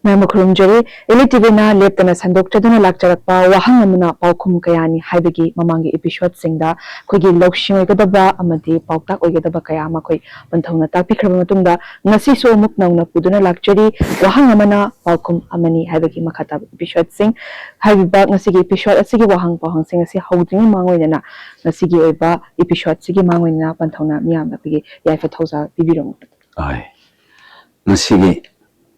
Mamakrum Jerry, Elitivina, Leptana Sandok, Chaduna Lakcharakpa, Wahangamana, Paukum Kayani, Haibagi, Mamangi episode Singda, Kugi Lokshim Gadaba, Amadi, Pautak Ogadaba Kayamakoi, Pantona Tapi Kramatunda, Nasi so Mukna Puduna Lakchari, Wahangamana, Paukum Amani, Haibagi Makata episode Sing, Habiba, Nasigi episode, Sigi Wahang Pahang Sing, Si holding Mangoina, Nasigi Eba, episode Sigi Mangoina, Pantona, Miam, Pigi, Yafatosa, Bibirum. Aye. Nasigi.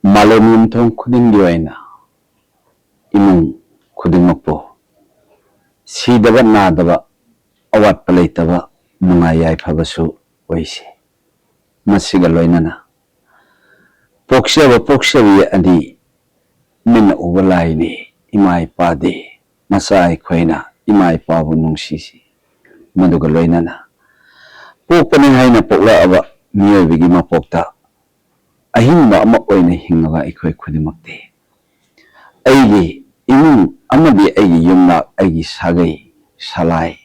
Malam thong khuding yoina imung khuding makpo si daba na daba awat palai taba mungayai phabasu oisi masiga loinana poksha wi adi min ubalai ni imai pade masai khoina imai pabu nungsisi maduga loinana pokpani haina pokla aba miyobigi mapokta Ahimba ama oina hingawa ikoi khudimakte aigi imung amadi aigi yumna aigi sagai salai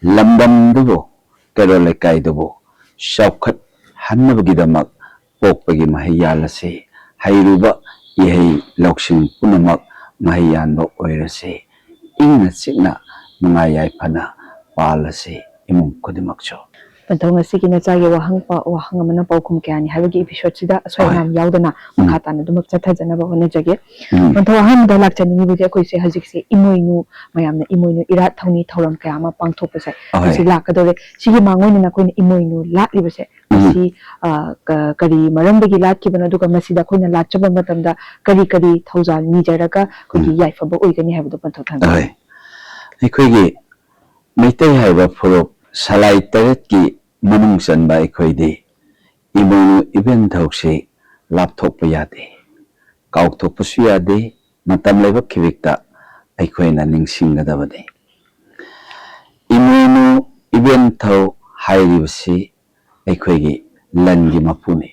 lambam dubo karole kai dubo shaukat hannabgidamak pokpagi mahiyalase hairuba ihei lokshin punamak mahiyanba oirase ingna chikna mangayai phana palase imung khudimakcho Pantong Siki Nazagi Wahangamana Paukum Kani, Havagi episode Sida, Soyam Yaudana, Makatan, Dumata Zanaba Honajagi. Pantawaham the Lactani with Yakosi Haziksi, Imoinu, Mayamna Imoinu, Irat Tony Tolam Kayama, Pantopose, Silakadore, Sigi Mangon and Aquin Imoinu, Latlibase, Si Kari, Marambagi Latkibanatuka Masida Kuna Lachabamatanda, Kari Kari, Tozal, Nijaraga, Kudi Yaifabo, we can have the Pantotan. Equigi, Mete have a follow. Salai Taretki Manung San by Koide Imonu Ibn Toxi Laptop Yade Kautok Pusiade Matam Leva Kivicta Aikoina Ning Singadavade Imonu Ibn Tau Hairivasi Aikoigi Langi Mapuni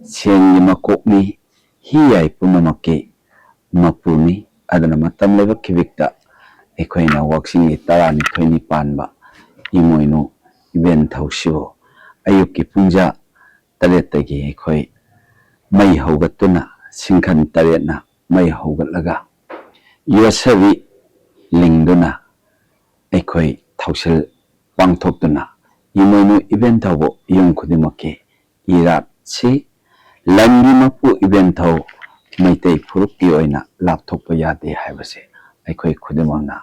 Siengi Makokni Hiai Punamaki Mapuni Adana Matam Leva Kivicta Aikoina Waxing Tarani 20 Panba Imoinu Ibn Tauxibo Ayuki Punja Taretagi Koi May Hogatuna Sinkan Taretna May Hogatlaga Yosavi Lingduna Ekoi Tauxel Pangtoptuna Imoinu Ibn Taubo Yung Kudimaki Irat Si Langi Mapu Ibn Tau Maitei Puruki Oina Laptop Yade Havase Ekoi Kudimana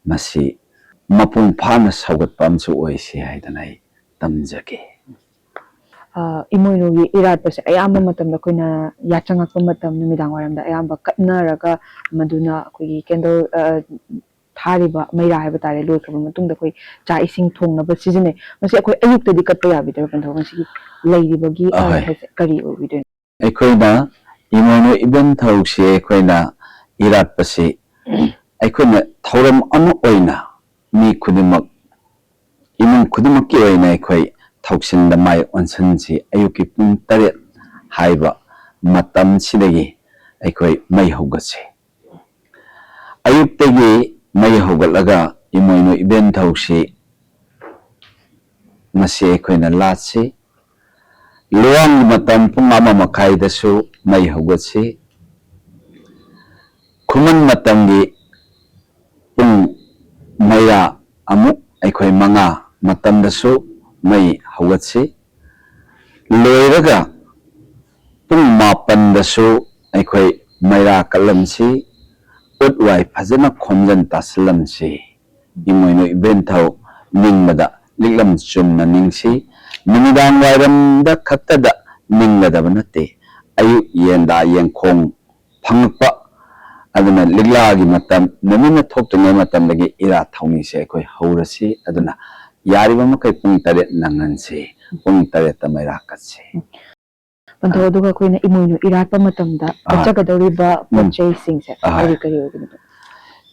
Masi Mapung Panas Hogat Pamsu Oisi Haidanai Tamjaki Imoinu Irat Pase Ayamba Matam the Kuna Yachanga Kumatam Numidangwaram the Ayamba Katnaraga Maduna Kui Kendo Tariba Maira Habatari Lukatum the Kui Chai Sing Tung of a season. Must Ayuk the Dikapaya with the Pantosi Lady Bagi Kari with it. Equina Imoinu Ibn Tauxi Equina Irat Pase Equina Toram Anu Oina. Mi Kudimak Imung Kudimaki Oina Koi Tauxin the Mai on Sansi Ayuki Pung Taret Haiba Matam Sidegi Ekoi May Hogasi Ayuk Tegi May Hogalaga Imoino Ibn Tauxi Masi Ekoina Latsi Luang Matam Pungama Makai the Su May Hogasi Kuman Matangi Pung Maya Amuk Ekoi Manga Matandasu May Hogatsi Loiraga Pung Mapandasu Ekoi Mayra Kalamsi Utwai Pazana Konjan Taslamsi Imoino Ibentau Ningmada Liglam Chumna Ningsi Nimidang Wairam da Katada Ningada Banate Ayu Yenda Yankong Pangpa Aduna Liglagi Matam Namina talk to Namatam Lagi Ira Tony say Koi Horasi Aduna Yaribamakai Pung Taret Nangansi Pung Tareta Marakatsi Pantoduga Queen Imoinu Irapa Matamda Pachagadoriba Purchasing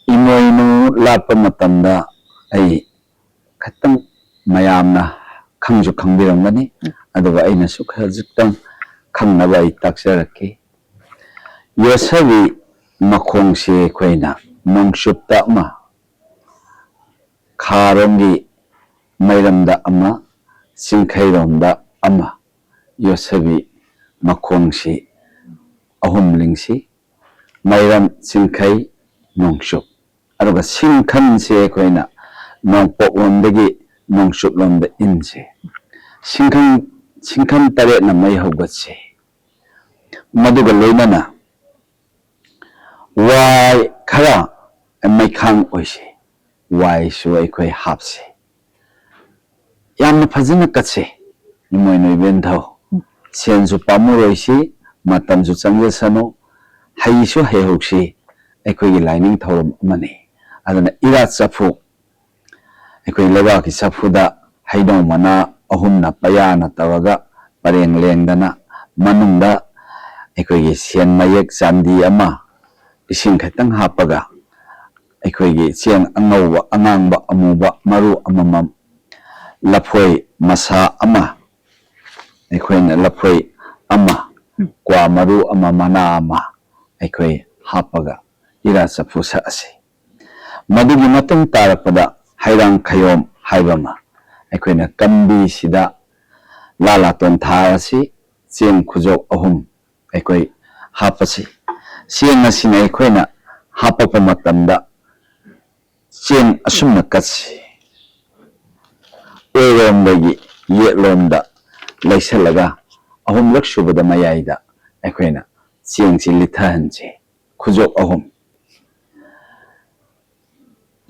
Imoinu Lapa Matamda Ay Katang Mayamna Kangju Kambiramani Aduba Aina Sukha Ziktam Kangnaba Taxeraki Yosavi ꯃꯈꯣꯡꯁꯤ ꯑꯩꯈꯣꯏꯅ ꯅꯣꯡꯆꯨꯞꯇ ꯑꯃ ꯈꯥꯔꯣꯝꯒꯤ ꯃꯩꯔꯝꯗ ꯑꯃ ꯆꯤꯡꯈꯩꯔꯣꯝꯗ ꯑꯃ ꯌꯣꯠꯁꯕꯤ ꯃꯈꯣꯡꯁꯤ ꯑꯍꯨꯝ ꯂꯤꯡꯁꯤ ꯃꯩꯔꯝ ꯆꯤꯡꯈꯩ ꯅꯣꯡꯆꯨꯞ ꯑꯗꯨꯒ ꯁꯤꯡꯈꯟꯁꯤ ꯑꯩꯈꯣꯏꯅ ꯅꯣꯡꯄꯣꯛꯂꯣꯝꯗꯒꯤ ꯅꯣꯡꯆꯨꯞꯂꯣꯝꯗ ꯏꯟꯁꯤ ꯁꯤꯡꯈꯟ ꯇꯔꯦꯠꯅ ꯃꯩ ꯍꯧꯒꯠꯁꯤ ꯃꯗꯨꯒ ꯂꯣꯏꯅꯅ ꯋꯥꯏ ꯈꯔ ꯃꯩꯈꯥꯡ ꯑꯣꯏꯁꯤ ꯋꯥꯏꯁꯨ ꯑꯩꯈꯣꯏ ꯍꯥꯞꯁꯤ ꯌꯥꯝꯅ ꯐꯖꯅ ꯀꯠꯁꯤ ꯏꯃꯣꯏꯅꯨ ꯏꯕꯦꯟꯊꯧ ꯁꯦꯟꯁꯨ ꯄꯥꯝꯃꯨꯔꯣꯏꯁꯤ ꯃꯇꯝꯁꯨ ꯆꯪꯖꯁꯅꯨ ꯍꯩꯁꯨ ꯍꯩꯍꯧꯁꯤ ꯑꯩꯈꯣꯏꯒꯤ ꯂꯥꯏꯅꯤꯡ ꯊꯧꯔꯝ ꯑꯃꯅꯤ ꯑꯗꯨꯅ ꯏꯔꯥꯠ ꯆꯐꯨ ꯑꯩꯈꯣꯏ ꯂꯩꯕꯥꯛꯀꯤ ꯆꯐꯨꯗ ꯍꯩꯅꯧ ꯃꯅꯥ ꯑꯍꯨꯝꯅ ꯄꯌꯥꯅ ꯇꯧꯔꯒ ꯄꯔꯦꯡ ꯂꯦꯡꯗꯅ ꯃꯅꯨꯡꯗ ꯑꯩꯈꯣꯏꯒꯤ ꯁꯦꯟ ꯃꯌꯦꯛ ꯆꯥꯟꯗꯤ ꯑꯃ ꯏꯁꯤꯡ ꯈꯤꯇꯪ ꯍꯥꯞꯄꯒ ꯑꯩꯈꯣꯏꯒꯤ ꯆꯦꯡ ꯑꯉꯧꯕ ꯑꯉꯥꯡꯕ ꯑꯃꯨꯕ ꯃꯔꯨ ꯑꯃꯃꯝ ꯂꯐꯣꯏ ꯃꯁꯥ ꯑꯃ ꯑꯩꯈꯣꯏꯅ ꯂꯐꯣꯏ ꯑꯃ ꯀ꯭ꯋꯥ ꯃꯔꯨ ꯑꯃ ꯃꯅꯥ ꯑꯃ ꯑꯩꯈꯣꯏ ꯍꯥꯞꯄꯒ ꯏꯔꯥꯠ ꯆꯐꯨ ꯁꯛꯑꯁꯤ ꯃꯗꯨꯒꯤ ꯃꯇꯨꯡ ꯇꯥꯔꯛꯄꯗ ꯍꯩꯔꯥꯡ ꯈꯌꯣꯝ ꯍꯥꯏꯕ ꯑꯃ ꯑꯩꯈꯣꯏꯅ ꯀꯟꯕꯤꯁꯤꯗ ꯂꯥꯇꯣꯟ ꯊꯥꯔꯁꯤ ꯆꯦꯡ ꯈꯨꯖꯣꯛ ꯑꯍꯨꯝ ꯑꯩꯈꯣꯏ ꯍꯥꯞꯄꯁꯤ ꯆꯦꯡ ꯑꯁꯤꯅ ꯑꯩꯈꯣꯏꯅ ꯍꯥꯞꯄꯛꯄ ꯃꯇꯝꯗ ꯆꯦꯡ ꯑꯁꯨꯝꯅ ꯀꯠꯁꯤ ꯑꯣꯏꯔꯣꯝꯗꯒꯤ ꯌꯦꯠꯂꯣꯝꯗ ꯂꯩꯁꯜꯂꯒ ꯑꯍꯨꯝꯂꯛ ꯁꯨꯕꯗ ꯃꯌꯥꯏꯗ ꯑꯩꯈꯣꯏꯅ ꯆꯦꯡꯁꯤ ꯂꯤꯊꯍꯟꯁꯤ ꯈꯨꯖꯣꯛ ꯑꯍꯨꯝ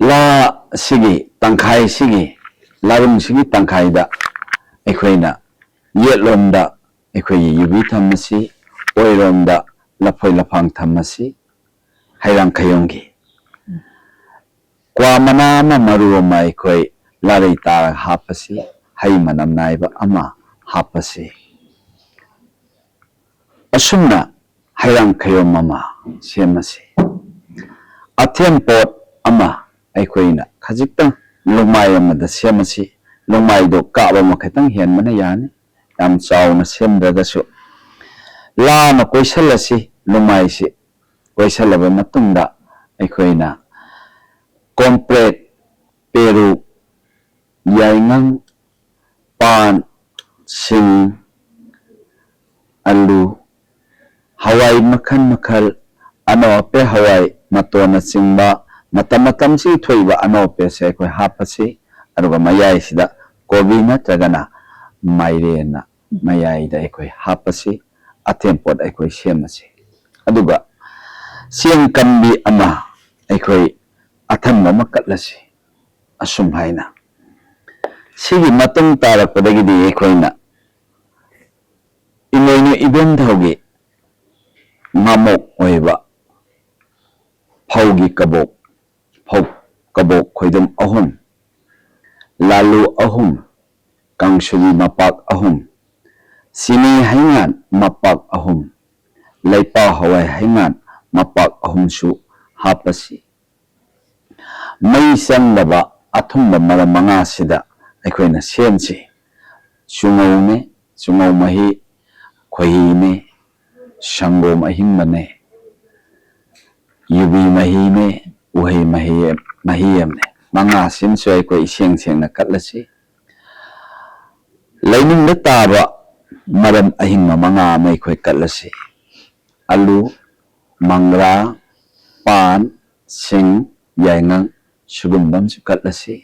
ꯂꯥꯁꯤꯒꯤ ꯇꯪꯈꯥꯏꯁꯤꯒꯤ ꯂꯥꯔꯨꯝꯁꯤꯒꯤ ꯇꯪꯈꯥꯏꯗ ꯑꯩꯈꯣꯏꯅ ꯌꯦꯠꯂꯣꯝꯗ ꯑꯩꯈꯣꯏꯒꯤ ꯌꯨꯕꯤ ꯊꯝꯃꯁꯤ ꯑꯣꯏꯔꯣꯝꯗ ꯂꯐꯣꯏ ꯂꯐꯥꯡ ꯊꯝꯃꯁꯤ ꯍꯩꯔꯥꯡ ꯈꯌꯣꯝꯒꯤ ꯀ꯭ꯋꯥ ꯃꯅꯥ ꯑꯃ ꯃꯔꯨ ꯑꯃ ꯑꯩꯈꯣꯏ ꯂꯥꯔꯩ ꯇꯥꯔꯒ ꯍꯥꯞꯄꯁꯤ ꯍꯩ ꯃꯅꯝ ꯅꯥꯏꯕ ꯑꯃ ꯍꯥꯞꯄꯁꯤ ꯑꯁꯨꯝꯅ ꯍꯩꯔꯥꯡ ꯈꯌꯣꯝ ꯑꯃ ꯁꯦꯝꯃꯁꯤ ꯑꯊꯦꯟꯄꯣꯠ ꯑꯃ ꯑꯩꯈꯣꯏꯅ ꯈꯖꯤꯛꯇꯪ ꯂꯨꯃꯥꯏ ꯑꯃꯗ ꯁꯦꯝꯃꯁꯤ ꯂꯨꯃꯥꯏꯗꯣ ꯀꯥꯞ ꯑꯃ ꯈꯤꯇꯪ ꯍꯦꯟꯕꯅ ꯌꯥꯅꯤ ꯌꯥꯝ ꯆꯥꯎꯅ ꯁꯦꯝꯗ꯭ꯔꯒꯁꯨ ꯂꯥꯅ ꯀꯣꯏꯁꯜꯂꯁꯤ ꯂꯨꯃꯥꯏꯁꯤ ꯀꯣꯏꯁꯜꯂꯕ ꯃꯇꯨꯡꯗ ꯑꯩꯈꯣꯏꯅ ꯀꯣꯝꯄ꯭ꯔꯦꯛ ꯄꯦꯔꯨꯛ ꯌꯥꯏꯉꯪ ꯄꯥꯟ ꯁꯤꯡ ꯑꯂꯨ ꯍꯋꯥꯏ ꯃꯈꯜ ꯃꯈꯜ ꯑꯅꯧ ꯑꯄꯦ ꯍꯋꯥꯏ ꯃꯇꯣꯟꯅꯆꯤꯡꯕ ꯃꯇꯝꯁꯤꯒꯤ ꯊꯣꯛꯏꯕ ꯑꯅꯧ ꯑꯄꯦꯁꯦ ꯑꯩꯈꯣই ꯍꯥꯞꯄꯁꯤ ꯑꯗꯨꯒ ꯃꯌꯥꯏꯁꯤꯗ ꯀꯣꯕꯤ ꯅꯠꯇ꯭ꯔꯒꯅ ꯃꯥꯏꯔꯦꯟꯅ ꯃꯌꯥꯏꯗ ꯑꯩꯈꯣই ꯍꯥꯞꯄꯁꯤ ꯑꯊꯦꯟꯄꯣꯠ ꯑꯩꯈꯣই ꯁꯦꯝꯃꯁꯤ ꯑꯗꯨꯒ ꯆꯦꯡ ꯀꯟꯕꯤ ꯑꯃ ꯑꯩꯈꯣই ꯑꯊꯟꯕ ꯑꯃ ꯀꯠꯂꯁꯤ ꯑꯁꯨꯝ ꯍꯥꯏꯅ ꯁꯤꯒꯤ ꯃꯇꯨꯡ ꯇꯥꯔꯛꯄꯗꯒꯤꯗꯤ ꯑꯩꯈꯣꯏꯅ ꯏꯃꯣꯏꯅꯨ ꯏꯕꯦꯟꯊꯧꯒꯤ ꯉꯥꯃꯣꯛ ꯑꯣꯏꯕ ꯐꯧꯒꯤ ꯀꯕꯣꯛ ꯈꯣꯏꯗꯨꯝ ꯑꯍꯨꯝ ꯂꯥꯂꯨ ꯑꯍꯨꯝ ꯀꯥꯡꯁꯨꯕꯤ ꯃꯄꯥꯛ ꯑꯍꯨꯝ ꯆꯤꯅꯤ ꯍꯩꯉꯥꯟ ꯃꯄꯥꯛ ꯑꯍꯨꯝ ꯂꯩꯄꯥꯛ ꯍꯋꯥꯏ ꯍꯩꯉꯥꯟ ꯃꯄꯥꯛ ꯑꯍꯨꯝꯁꯨ ꯍꯥꯞꯄꯁꯤ ꯃꯩ ꯆꯪꯗꯕ ꯑꯊꯨꯝꯕ ꯃꯔꯝ ꯃꯉꯥꯁꯤꯗ ꯑꯩꯈꯣꯏꯅ ꯁꯦꯝꯁꯤ ꯆꯨꯉꯧꯅꯦ ꯆꯨꯉꯧ ꯃꯍꯤ ꯈꯣꯏꯍꯤꯅꯦ ꯁꯪꯒꯣꯝ ꯑꯍꯤꯡꯕꯅꯦ ꯌꯨꯕꯤ ꯃꯍꯤꯅꯦ ꯎꯍꯩ ꯃꯍꯤ ꯑꯃꯅꯦ ꯃꯉꯥꯁꯤꯃꯁꯨ ꯑꯩꯈꯣꯏ ꯏꯁꯦꯡ ꯁꯦꯡꯅ ꯀꯠꯂꯁꯤ ꯂꯩꯅꯨꯡꯗ ꯇꯥꯕ ꯃꯔꯝ ꯑꯍꯤꯡꯕ ꯃꯉꯥ ꯑꯃ ꯑꯩꯈꯣꯏ ꯀꯠꯂꯁꯤ ꯑꯂꯨ ꯃꯪꯒ꯭ꯔꯥ ꯄꯥꯟ ꯁꯤꯡ ꯌꯥꯏꯉꯪ ꯁꯤꯒꯨꯝꯕ ꯑꯃꯁꯨ ꯀꯠꯂꯁꯤ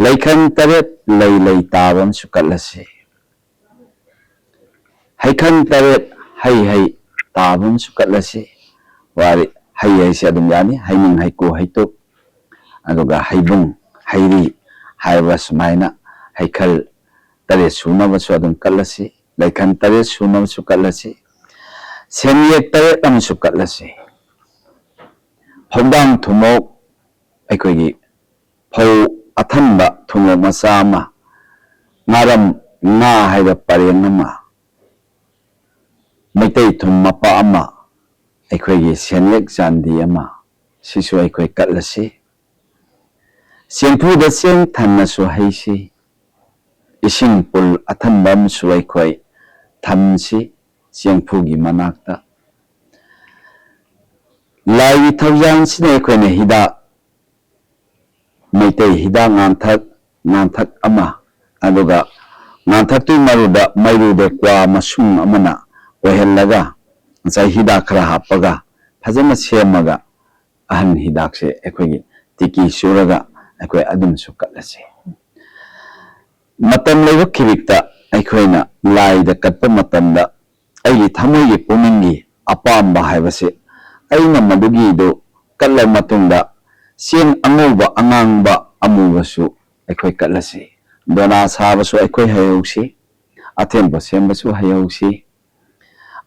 ꯂꯩꯈꯟ ꯇꯔꯦꯠ ꯂꯩ ꯇꯥꯕ ꯑꯃꯁꯨ ꯀꯠꯂꯁꯤ ꯍꯩꯈꯟ ꯇꯔꯦꯠ ꯍꯩ ꯇꯥꯕ ꯑꯃꯁꯨ ꯀꯠꯂꯁꯤ ꯋꯥꯔꯤ ꯍꯩ ꯍꯥꯏꯁꯦ ꯑꯗꯨꯝ ꯌꯥꯅꯤ ꯍꯩꯅꯤꯡ ꯍꯩꯀꯨ ꯍꯩꯇꯨꯞ ꯑꯗꯨꯒ ꯍꯩꯕꯨꯡ ꯍꯩꯔꯤ ꯍꯥꯏꯕ ꯁꯨꯃꯥꯏꯅ ꯍꯩꯈꯜ ꯇꯔꯦꯠ ꯁꯨꯅꯕꯁꯨ ꯑꯗꯨꯝ ꯀꯠꯂꯁꯤ ꯂꯩꯈꯟ ꯇꯔꯦꯠ ꯁꯨꯅꯕꯁꯨ ꯀꯠꯂꯁꯤ ꯁꯦꯟꯌꯦꯛ ꯇꯔꯦꯠ ꯑꯃꯁꯨ ꯀꯠꯂꯁꯤ ꯐꯧꯗꯥꯡ ꯊꯨꯃꯣꯛ ꯑꯩꯈꯣꯏꯒꯤ ꯐꯧ ꯑꯊꯟꯕ ꯊꯨꯃꯣꯛ ꯃꯆꯥ ꯑꯃ ꯉꯥꯔꯝ ꯉꯥ ꯍꯥꯏꯕ ꯄꯔꯦꯡ ꯑꯃ ꯃꯩꯇꯩ ꯊꯨꯝ ꯃꯄꯥ ꯑꯃ ꯑꯩꯈꯣꯏꯒꯤ ꯁꯦꯟꯌꯦꯛ ꯆꯥꯟꯗꯤ ꯑꯃ ꯁꯤꯁꯨ ꯑꯩꯈꯣꯏ ꯀꯠꯂꯁꯤ ꯆꯦꯡꯐꯨꯗ ꯆꯦꯡ ꯊꯟꯅꯁꯨ ꯍꯩꯁꯤ ꯏꯁꯤꯡ ꯄꯨꯜ ꯑꯊꯟꯕ ꯑꯃꯁꯨ ꯑꯩꯈꯣꯏ ꯊꯝꯁꯤ ꯆꯦꯡꯐꯨꯒꯤ ꯃꯅꯥꯛꯇ ꯂꯥꯏꯒꯤ ꯊꯧꯖꯥꯜꯁꯤꯅ ꯑꯩꯈꯣꯏꯅ ꯍꯤꯗꯥꯛ ꯃꯩꯇꯩ ꯍꯤꯗꯥꯛ ꯉꯥꯡꯊꯛ ꯑꯃ ꯑꯗꯨꯒ ꯉꯥꯡꯊꯛꯇꯨꯒꯤ ꯃꯩꯔꯨꯗ ꯀ꯭ꯋꯥ ꯃꯁꯨꯡ ꯑꯃꯅ ꯑꯣꯏꯍꯜꯂꯒ ꯉꯁꯥꯏ ꯍꯤꯗꯥꯛ ꯈꯔ ꯍꯥꯞꯄꯒ ꯐꯖꯅ ꯁꯦꯝꯃꯒ ꯑꯍꯟ ꯍꯤꯗꯥꯛꯁꯦ ꯑꯩꯈꯣꯏꯒꯤ ꯇꯤꯀꯤ ꯁꯨꯔꯒ ꯑꯩꯈꯣꯏ ꯑꯗꯨꯝꯁꯨ ꯀꯠꯂꯁꯤ ꯃꯇꯝ ꯂꯩꯕ ꯈꯤꯕꯤꯛꯇ ꯑꯩꯈꯣꯏꯅ ꯂꯥꯏꯗ ꯀꯠꯄ ꯃꯇꯝꯗ ꯑꯩꯒꯤ ꯊꯃꯣꯏꯒꯤ ꯄꯨꯛꯅꯤꯡꯒꯤ ꯑꯄꯥꯝꯕ ꯍꯥꯏꯕꯁꯤ ꯑꯩꯅ ꯃꯗꯨꯒꯤꯗꯨ ꯀꯠꯂ ꯃꯇꯨꯡꯗ ꯆꯦꯡ ꯑꯉꯧꯕ ꯑꯉꯥꯡꯕ ꯑꯃꯨꯕꯁꯨ ꯑꯩꯈꯣꯏ ꯀꯠꯂꯁꯤ ꯗꯣꯅꯥ ꯁꯥꯕꯁꯨ ꯑꯩꯈꯣꯏ ꯍꯩꯍꯧꯁꯤ ꯑꯊꯦꯟꯄꯣꯠ ꯁꯦꯝꯕꯁꯨ ꯍꯩꯍꯧꯁꯤ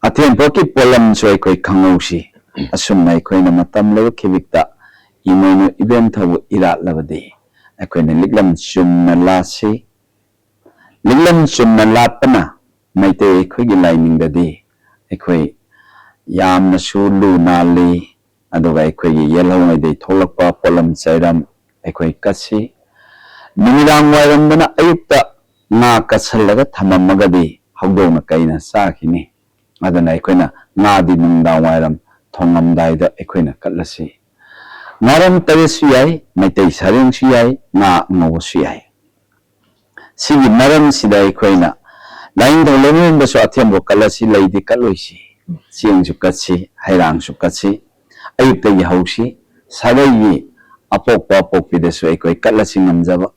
ꯑꯊꯦꯟꯄꯣꯠꯀꯤ ꯄꯣꯠꯂꯝꯁꯨ ꯑꯩꯈꯣꯏ ꯈꯪꯍꯧꯁꯤ ꯑꯁꯨꯝꯅ ꯑꯩꯈꯣꯏꯅ ꯃꯇꯝ ꯂꯩꯕ ꯈꯤꯕꯤꯛꯇ ꯏꯃꯣꯏꯅꯨ ꯏꯕꯦꯟꯊꯧꯕꯨ ꯏꯔꯥꯠꯂꯕꯗꯤ ꯑꯩꯈꯣꯏꯅ ꯂꯤꯛꯂꯝ ꯆꯨꯝꯅ ꯂꯥꯠꯁꯤ ꯂꯤꯛꯂꯝ ꯆꯨꯝꯅ ꯂꯥꯠꯄꯅ ꯃꯩꯇꯩ ꯑꯩꯈꯣꯏꯒꯤ ꯂꯥꯏꯅꯤꯡꯗꯗꯤ ꯑꯩꯈꯣꯏ ꯌꯥꯝꯅꯁꯨ ꯂꯨ ꯅꯥꯜꯂꯤ ꯑꯗꯨꯒ ꯑꯩꯈꯣꯏꯒꯤ ꯌꯦꯜꯍꯧꯉꯩꯗꯒꯤ ꯊꯣꯛꯂꯛꯄ ꯄꯣꯠꯂꯝ ꯆꯩꯔꯝ ꯑꯩꯈꯣꯏ ꯀꯠꯁꯤ ꯅꯨꯃꯤꯗꯥꯡ ꯋꯥꯏꯔꯝꯗꯅ ꯑꯌꯨꯛꯇ ꯉꯥ ꯀꯠꯁꯜꯂꯒ ꯊꯝꯃꯝꯃꯒꯗꯤ ꯍꯧꯗꯣꯡꯅ ꯀꯩꯅ ꯆꯥꯈꯤꯅꯤ ꯑꯗꯨꯅ ꯑꯩꯈꯣꯏꯅ ꯉꯥꯗꯤ ꯅꯨꯡꯗꯥꯡ ꯋꯥꯏꯔꯝ ꯊꯣꯡꯉꯝꯗꯥꯏꯗ ꯑꯩꯈꯣꯏꯅ ꯀꯠꯂꯁꯤ ꯉꯥꯔꯝ ꯇꯔꯦꯠꯁꯨ ꯌꯥꯏ ꯃꯩꯇꯩ ꯁꯔꯦꯡꯁꯨ ꯌꯥꯏ ꯉꯥ ꯑꯉꯧꯕꯁꯨ ꯌꯥꯏ ꯁꯤꯒꯤ ꯃꯔꯝꯁꯤꯗ ꯑꯩꯈꯣꯏꯅ ꯂꯥꯏꯅꯤꯡꯊꯧ ꯂꯩꯃꯔꯦꯟꯗꯁꯨ ꯑꯊꯦꯟꯄꯣꯠ ꯀꯠꯂꯁꯤ ꯂꯩꯗꯤ ꯀꯠꯂꯣꯏꯁꯤ ꯆꯦꯡꯁꯨ ꯀꯠꯁꯤ ꯍꯩꯔꯥꯡꯁꯨ ꯀꯠꯁꯤ ꯑꯌꯨꯛꯇꯒꯤ ꯍꯧꯁꯤ ꯁꯥꯒꯩꯒꯤ ꯑꯄꯣꯛꯄ ꯑꯄꯣꯛꯄꯤꯗꯁꯨ ꯑꯩꯈꯣꯏ ꯀꯠꯂꯁꯤ ꯉꯝꯖꯕ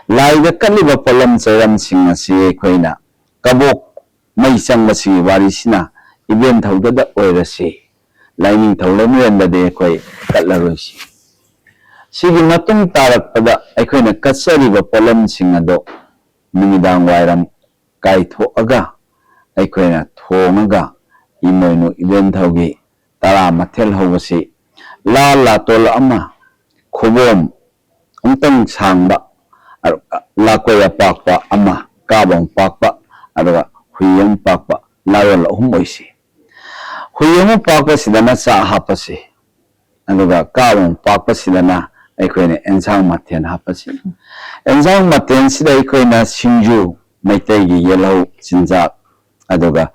ꯂꯥꯏꯗ ꯀꯠꯂꯤꯕ ꯄꯣꯠꯂꯝ ꯆꯩꯔꯝꯁꯤꯡ ꯑꯁꯤ ꯑꯩꯈꯣꯏꯅ ꯀꯕꯣꯛ ꯃꯩ ꯆꯪꯕꯁꯤꯒꯤ ꯋꯥꯔꯤꯁꯤꯅ ꯏꯕꯦꯟꯊꯧꯗꯗ ꯑꯣꯏꯔꯁꯤ ꯂꯥꯏꯅꯤꯡꯊꯧ ꯂꯩꯃꯔꯦꯟꯗꯗꯤ ꯑꯩꯈꯣꯏ ꯀꯠꯂꯔꯣꯏꯁꯤ ꯁꯤꯒꯤ ꯃꯇꯨꯡ ꯇꯥꯔꯛꯄꯗ ꯑꯩꯈꯣꯏꯅ ꯀꯠꯆꯔꯤꯕ ꯄꯣꯠꯂꯝꯁꯤꯡ ꯑꯗꯣ ꯅꯨꯃꯤꯗꯥꯡ ꯋꯥꯏꯔꯝ ꯀꯥꯏꯊꯣꯛꯑꯒ ꯑꯩꯈꯣꯏꯅ ꯊꯣꯡꯉꯒ ꯏꯃꯣꯏꯅු ꯏꯕꯦꯟꯊꯧꯒꯤ ꯇꯔꯥ ꯃꯊꯦꯜ ꯍꯧꯕꯁꯤ ꯂꯥ ꯂꯥꯇꯣꯜ ꯑꯃ ꯈꯨꯕꯣꯝ ꯑꯃꯨꯛꯇꯪ ꯁꯥꯡꯕ ꯂꯥꯀꯣꯏ ꯑꯄꯥꯛꯄ ꯑꯃ ꯀꯥꯕꯝ ꯄꯥꯛꯄ ꯑꯗꯨꯒ ꯍꯨꯏ ꯑꯃ ꯄꯥꯛꯄ ꯂꯥꯌꯣꯜ ꯑꯍꯨꯝ ꯑꯣꯏꯁꯤ ꯍꯨꯏ ꯑꯃ ꯄꯥꯛꯄꯁꯤꯗꯅ ꯆꯥꯛ ꯍꯥꯞꯄꯁꯤ ꯑꯗꯨꯒ ꯀꯥꯕꯝ ꯄꯥꯛꯄꯁꯤꯗꯅ ꯑꯩꯈꯣꯏꯅ ꯑꯦꯟꯁꯥꯡ ꯃꯊꯦꯜ ꯍꯥꯞꯄꯁꯤ ꯑꯦꯟꯁꯥꯡ ꯃꯊꯦꯜꯁꯤꯗ ꯑꯩꯈꯣꯏꯅ ꯁꯤꯡꯖꯨ ꯃꯩꯇꯩꯒꯤ ꯌꯦꯜꯍꯧ ꯆꯤꯟꯖꯥꯛ ꯑꯗꯨꯒ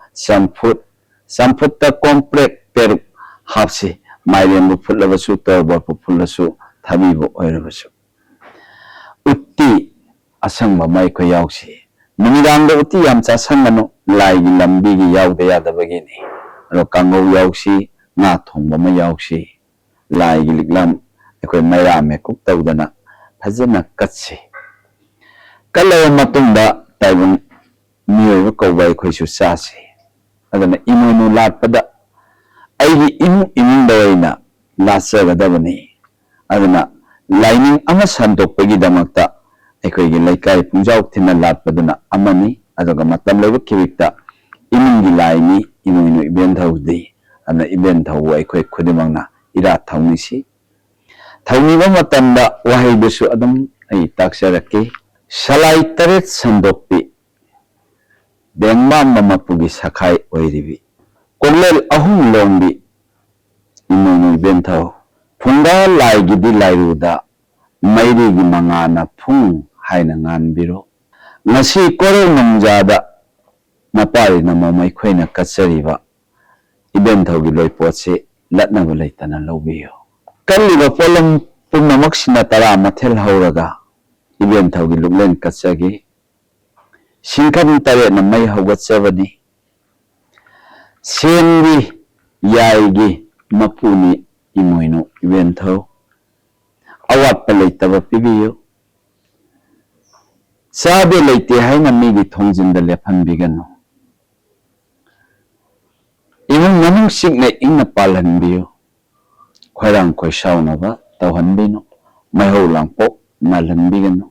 ꯆꯝꯐꯨꯠꯇ ꯀꯣꯝꯄ꯭ꯔꯦꯛ ꯄꯦꯔꯨꯛ ꯍꯥꯞꯁꯤ ꯃꯥꯏꯔꯦꯟꯕꯨ ꯐꯨꯠꯂꯕꯁꯨ ꯇꯣꯔꯕꯣꯠꯄꯨ ꯐꯨꯠꯂꯁꯨ ꯊꯕꯤꯕꯨ ꯑꯣꯏꯔꯕꯁꯨ ꯎꯠꯇꯤ ꯑꯁꯪꯕ ꯑꯃ ꯑꯩꯈꯣꯏ ꯌꯥꯎꯁꯤ ꯅꯨꯃꯤꯗꯥꯡꯗ ꯎꯠꯇꯤ ꯌꯥꯝ ꯆꯥꯁꯟꯒꯅꯨ ꯂꯥꯏꯒꯤ ꯂꯝꯕꯤꯒꯤ ꯌꯥꯎꯗ ꯌꯥꯗꯕꯒꯤꯅꯤ ꯑꯗꯣ ꯀꯥꯡꯉꯧ ꯌꯥꯎꯁꯤ ꯉꯥ ꯊꯣꯡꯕ ꯑꯃ ꯌꯥꯎꯁꯤ ꯂꯥꯏꯒꯤ ꯂꯤꯛꯂꯝ ꯑꯩꯈꯣꯏ ꯃꯩꯔꯥ ꯃꯦꯀꯨꯞ ꯇꯧꯗꯅ ꯐꯖꯅ ꯀꯠꯁꯤ ꯀꯠꯂꯕ ꯃꯇꯨꯡꯗ ꯇꯥꯏꯕꯪ ꯃꯤꯑꯣꯏꯕ ꯀꯧꯕ ꯑꯩꯈꯣꯏꯁꯨ ꯆꯥꯁꯤ ꯑꯗꯨꯅ ꯏꯃꯣꯏꯅꯨ ꯂꯥꯠꯄꯗ ꯑꯩꯒꯤ ꯏꯃꯨꯡꯗ ꯑꯣꯏꯅ ꯂꯥꯠꯆꯒꯗꯕꯅꯤ ꯑꯗꯨꯅ ꯂꯥꯏꯅꯤꯡ ꯑꯃ ꯁꯟꯗꯣꯛꯄꯒꯤꯗꯃꯛꯇ ꯑꯩꯈꯣꯏꯒꯤ ꯂꯩꯀꯥꯏ ꯄꯨꯡꯖꯥꯎ ꯊꯤꯟꯅ ꯂꯥꯠꯄꯗꯨꯅ ꯑꯃꯅꯤ ꯑꯗꯨꯒ ꯃꯇꯝ ꯂꯩꯕ ꯈꯤꯕꯤꯛꯇ ꯏꯃꯨꯡꯒꯤ ꯂꯥꯏꯅꯤ ꯏꯃꯣꯏꯅꯨ ꯏꯕꯦꯟꯊꯧꯗꯤ ꯑꯗꯨꯅ ꯏꯕꯦꯟꯊꯧꯕꯨ ꯑꯩꯈꯣꯏ ꯈꯨꯗꯤꯡꯃꯛꯅ ꯏꯔꯥꯠ ꯊꯧꯅꯤꯁꯤ ꯊꯧꯅꯤꯕ ꯃꯇꯝꯗ ꯋꯥꯍꯩꯗꯨꯁꯨ ꯑꯗꯨꯝ ꯑꯩ ꯇꯥꯛꯆꯔꯛꯀꯦ ꯁꯂꯥꯏ ꯇꯔꯦꯠ ꯁꯟꯗꯣꯛꯄꯤ ꯕꯦꯡꯕꯥꯟꯕ ꯃꯄꯨꯒꯤ ꯁꯈꯥꯏ ꯑꯣꯏꯔꯤꯕꯤ ꯀꯣꯡꯂꯦꯜ ꯑꯍꯨꯝ ꯂꯣꯡꯕꯤ ꯏꯃꯣꯏꯅු ꯏꯕꯦꯟꯊꯧ ꯐꯨꯡꯒꯥ ꯂꯥꯏꯒꯤꯗꯤ ꯂꯥꯏꯔꯨꯗ ꯃꯩꯔꯤꯒꯤ ꯃꯉꯥꯅ ꯐꯨꯡ ꯍꯥꯏꯅ ꯉꯥꯟꯕꯤꯔꯣ ꯉꯁꯤ ꯀꯣꯔꯧ ꯅꯨꯡꯖꯥꯗ ꯅꯄꯥꯔꯤ ꯅꯃꯝ ꯑꯩꯈꯣꯏꯅ ꯀꯠꯆꯔꯤꯕ ꯏꯕꯦꯟꯊꯧꯒꯤ ꯂꯣꯏꯄꯣꯠꯁꯤ ꯂꯠꯅꯕ ꯂꯩꯇꯅ ꯂꯧꯕꯤꯌꯨ ꯀꯜꯂꯤꯕ ꯄꯣꯠꯂꯝ ꯄꯨꯝꯅꯃꯛꯁꯤꯅ ꯇꯔꯥ ꯃꯊꯦꯜ ꯍꯧꯔꯒ ꯏꯕꯦꯟꯊꯧꯒꯤ ꯂꯨꯛꯂꯦꯟ ꯀꯠꯆꯒꯤ ꯁꯤꯡꯈꯝ ꯇꯔꯦꯠꯅ ꯃꯩ ꯍꯧꯒꯠꯆꯕꯅꯤ ꯁꯦꯟꯒꯤ ꯌꯥꯏꯒꯤ ꯃꯄꯨꯅꯤ ꯏꯃꯣꯏꯅꯨ ꯏꯕꯦꯟꯊꯧ ꯑꯋꯥꯠꯄ ꯂꯩꯇꯕ ꯄꯤꯕꯤꯌꯨ ꯆꯥꯗꯦ ꯂꯩꯇꯦ ꯍꯥꯏꯅ ꯃꯤꯒꯤ ꯊꯣꯡꯖꯤꯟꯗ ꯂꯦꯞꯍꯟꯕꯤꯒꯅꯨ ꯏꯃꯨꯡ ꯃꯅꯨꯡ ꯆꯤꯛꯅ ꯏꯪꯅ ꯄꯥꯜꯍꯟꯕꯤꯌꯨ ꯈꯣꯏꯔꯥꯡ ꯈꯣꯏꯁꯥꯎꯅꯕ ꯇꯧꯍꯟꯕꯤꯅꯨ ꯃꯩꯍꯧ ꯂꯥꯡꯄꯣꯛ ꯃꯥꯜꯍꯟꯕꯤꯒꯅꯨ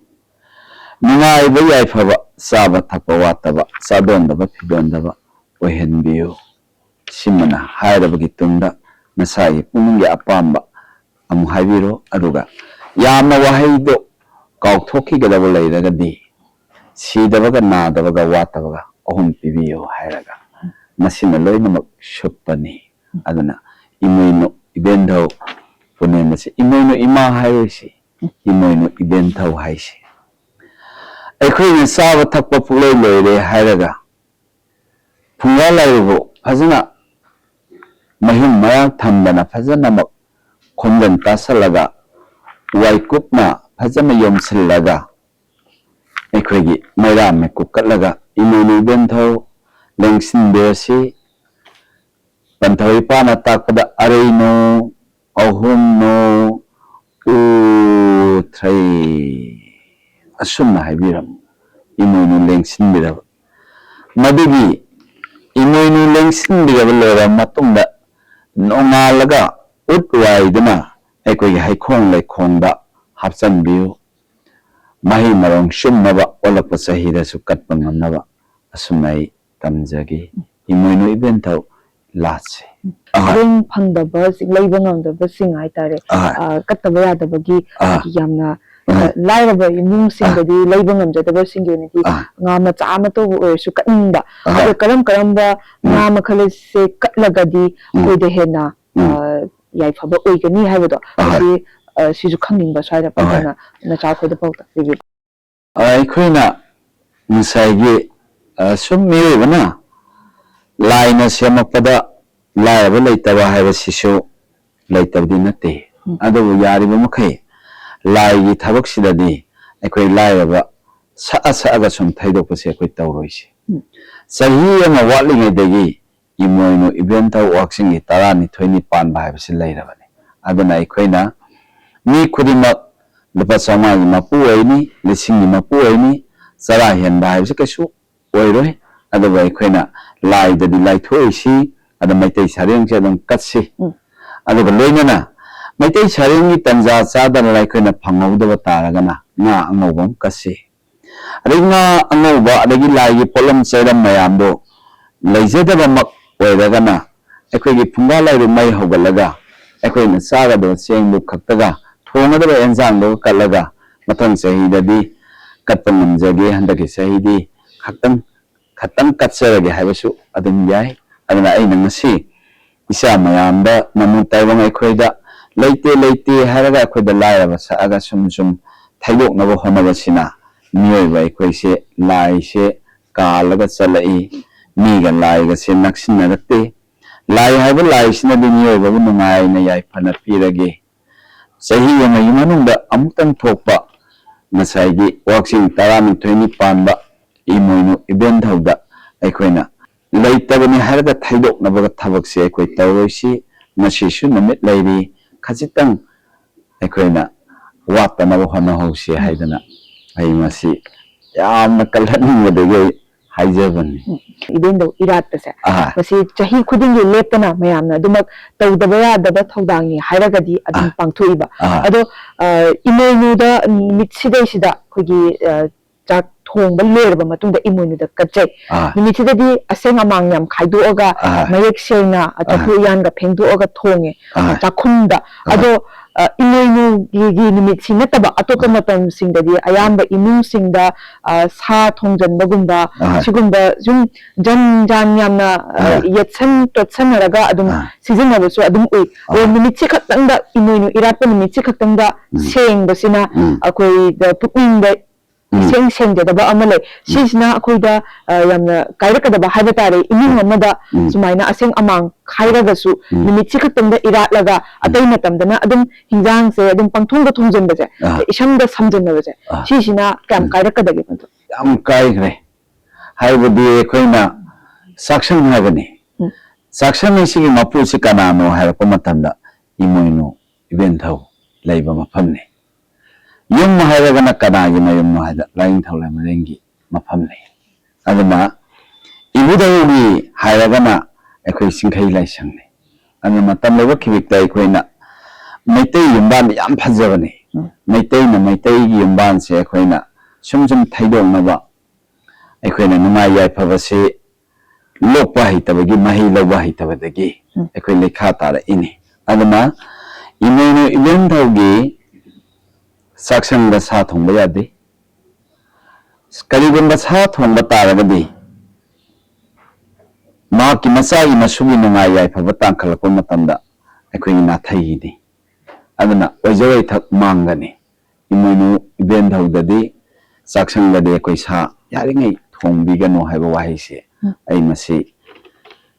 ꯅꯨꯡꯉꯥꯏꯕ ꯌꯥꯏꯐꯕ ꯆꯥꯕ ꯊꯛꯄ ꯋꯥꯠꯇꯕ ꯆꯥꯗꯣꯟꯗꯕ ꯐꯤꯗꯣꯟꯗꯕ ꯑꯣꯏꯍꯟꯕꯤꯌꯨ ꯁꯤꯃꯅ ꯍꯥꯏꯔꯕꯒꯤ ꯇꯨꯡꯗ ꯅꯁꯥꯒꯤ ꯄꯨꯛꯅꯤꯡꯒꯤ ꯑꯄꯥꯝꯕ ꯑꯃꯨꯛ ꯍꯥꯏꯕꯤꯔꯣ ꯑꯗꯨꯒ ꯌꯥꯝꯅ ꯋꯥꯍꯩꯗꯣ ꯀꯥꯎꯊꯣꯛꯈꯤꯒꯗꯕ ꯂꯩꯔꯒꯗꯤ ꯁꯤꯗꯕꯒ ナꯗꯕꯒ ꯋꯥꯠꯇꯕꯒ ꯑꯍꯨꯝ ꯄꯤꯕꯤꯌꯨ ꯍꯥꯏꯔꯒ ꯃꯁꯤꯅ ꯂꯣꯏꯅꯃꯛ ꯁꯨꯞꯄꯅꯤ ꯑꯗꯨꯅ ꯏꯃꯣꯏꯅꯨ ꯏꯕꯦꯟꯊꯧ ꯄꯨꯅꯦꯝꯕꯁꯤ ꯏꯃꯣꯏꯅꯨ ꯏꯃꯥ ꯍꯥꯏꯔꯣꯏꯁꯤ ꯏꯃꯣꯏꯅꯨ ꯏꯕꯦꯟꯊꯧ ꯍꯥꯏꯁꯤ ꯑꯩꯈꯣꯏꯅ ꯆꯥꯕ ꯊꯛꯄ ꯄꯨꯛꯂꯣꯏ ꯂꯣꯏꯔꯦ ꯍꯥꯏꯔꯒ ꯐꯨꯡꯒꯥ ꯂꯥꯏꯔꯨꯕꯨ ꯐꯖꯅ ꯃꯍꯤꯡ ꯃꯔꯥꯡ ꯊꯝꯗꯅ ꯐꯖꯅꯃꯛ khomdan tasalaga waikupna phajana yomsillaga aikoigi mairam me kukkatlaga imonu benthau lengsinbesi panthoi pana takpada areino ahumno u threi asumna haibiram imonu lengsinbiraba madugi imonu lengsinbiraba lora matungda nongalaga utwaiduna aikoigi haikhong laikhongda hapchanbiu mahi marong shumnaba olakpa sahida su katpa ngamnaba asumnai tamjagi imonu ibenthau latse ring phangdaba laiba ngamdaba sing haitare kattaba yadabagi yamna lairaba imung singdadi laiba ngamjadaba singyuniti nga macha ama to oisu katningda ade karam-karamba nga makhalase katlagadi koide hena yaifaba oigani haibado asi sisu khangingba swaida pagana na chakhoda pawta review aikoina nsaigi summi bana laina semapada laaba leitaba haiba sisu leitabdi nate adu yariba makai laigi thabak sidadi aikoi lairaba sa sum thaidopase aikoi tawroise sahi ama watlingaidagi imoino ibenthau waksingi tarani thoini panba haibase leirabani aduna aikoina mi khudimak lupa samagi mapu aini lisingi mapu aini sara henba haibase kasu oiroi adu aikoina laidadi laithoisi ada maitai sareng se dong katsi adu loinana maitai sareng ni tanja chadana laikhoina phangauda taragana nga angobam katsi adi nga angoba adagi laigi polam chairam mayamdo leijadaba mak oiragana aikoigi phunga lairu mai hogalaga aikoina saga do sengbu khaktaga thongadaba enjang do kalaga mathang sahidadi katpangam jage handaki sahidi khatang katsarage haibasu adum yai aduna aina ngasi isa mayamba namu taibang aikhoida leite haraga aikhoida lairaba saaga sum thaidoknaba honabasina miyoiba aikhoise laise kalaga chalai miga laiga se naksinnarakte lai haiba laisina di miyoiba bu nungaina yaifana pirage sahi yama yumanungda amutang thokpa nasaigi waksing tarani thoini panba imoinu ibenthauda aikhoina leitabani haraga thaidoknabaga thabakse aikoi tawroisi ngasisu namit lairi khajitang aikhoina wattanaba honahausi haidana ai masi yamna kalhaningwadagi haijabani ibendo iratase masi chahi khudingi leptana mayamna dumak tawdaba yadaba thawdangi hairagadi adum pangthoiba ado imoinuda mitsidai khogi chak thongba lerba matungda imoinuda kachai nimitidadi aseng amang yam khaidoaga mayek sena atapu yanga phengdoaga thonge chakhunda ado imoinu gi nimitsi nataba atopa matam singdadi ayamba imung singda sa thongjanbagumba sigumba jum jan yamna yetsan totsanaraga adum sizinnabasu adum oi nimitsi khaktangda imoinu iratpa nimitsi khaktangda sengbasina akoi da pukingda seng jadaba amalai sisna akoida yamna kairakadaba haibetare imung amada sumaina aseng amang khairagasu nimitsi khaktangda iratlaga atai matamdana adum hinjang se adum pangthongda thongjanbaje isamda samjannabaje sisina kam kairakadagi pantu am kaigre haibudi khoina sakshan habani sakshan sigi mapu sikana no hairapa matamda imoinu ibenthau laiba mafamne yum hairagana kanagi mayum haida laing thaulai marengi mafamne aduma ibudawgi hairagana akhoi singkhai laisangne anu matam leba khibikta akhoi maitai yumban yam phajabane maitai gi yumban se akhoi na sum thaidong naba akhoi na numai yai phabase lokpa hitabagi mahi loba hitabadagi akhoi lekha tara ini aduma imenu ibendawgi saksangda sa thongba yade karigumba sa thongba taragadi maki masagi masugi nungai yai phaba tangkhalakpa matamda akhoi na thaigini aduna ojawai thak mangani imoinu ibendhaudadi saksangdadi akhoi sa yaringai thongbigano haiba wahaise ai masi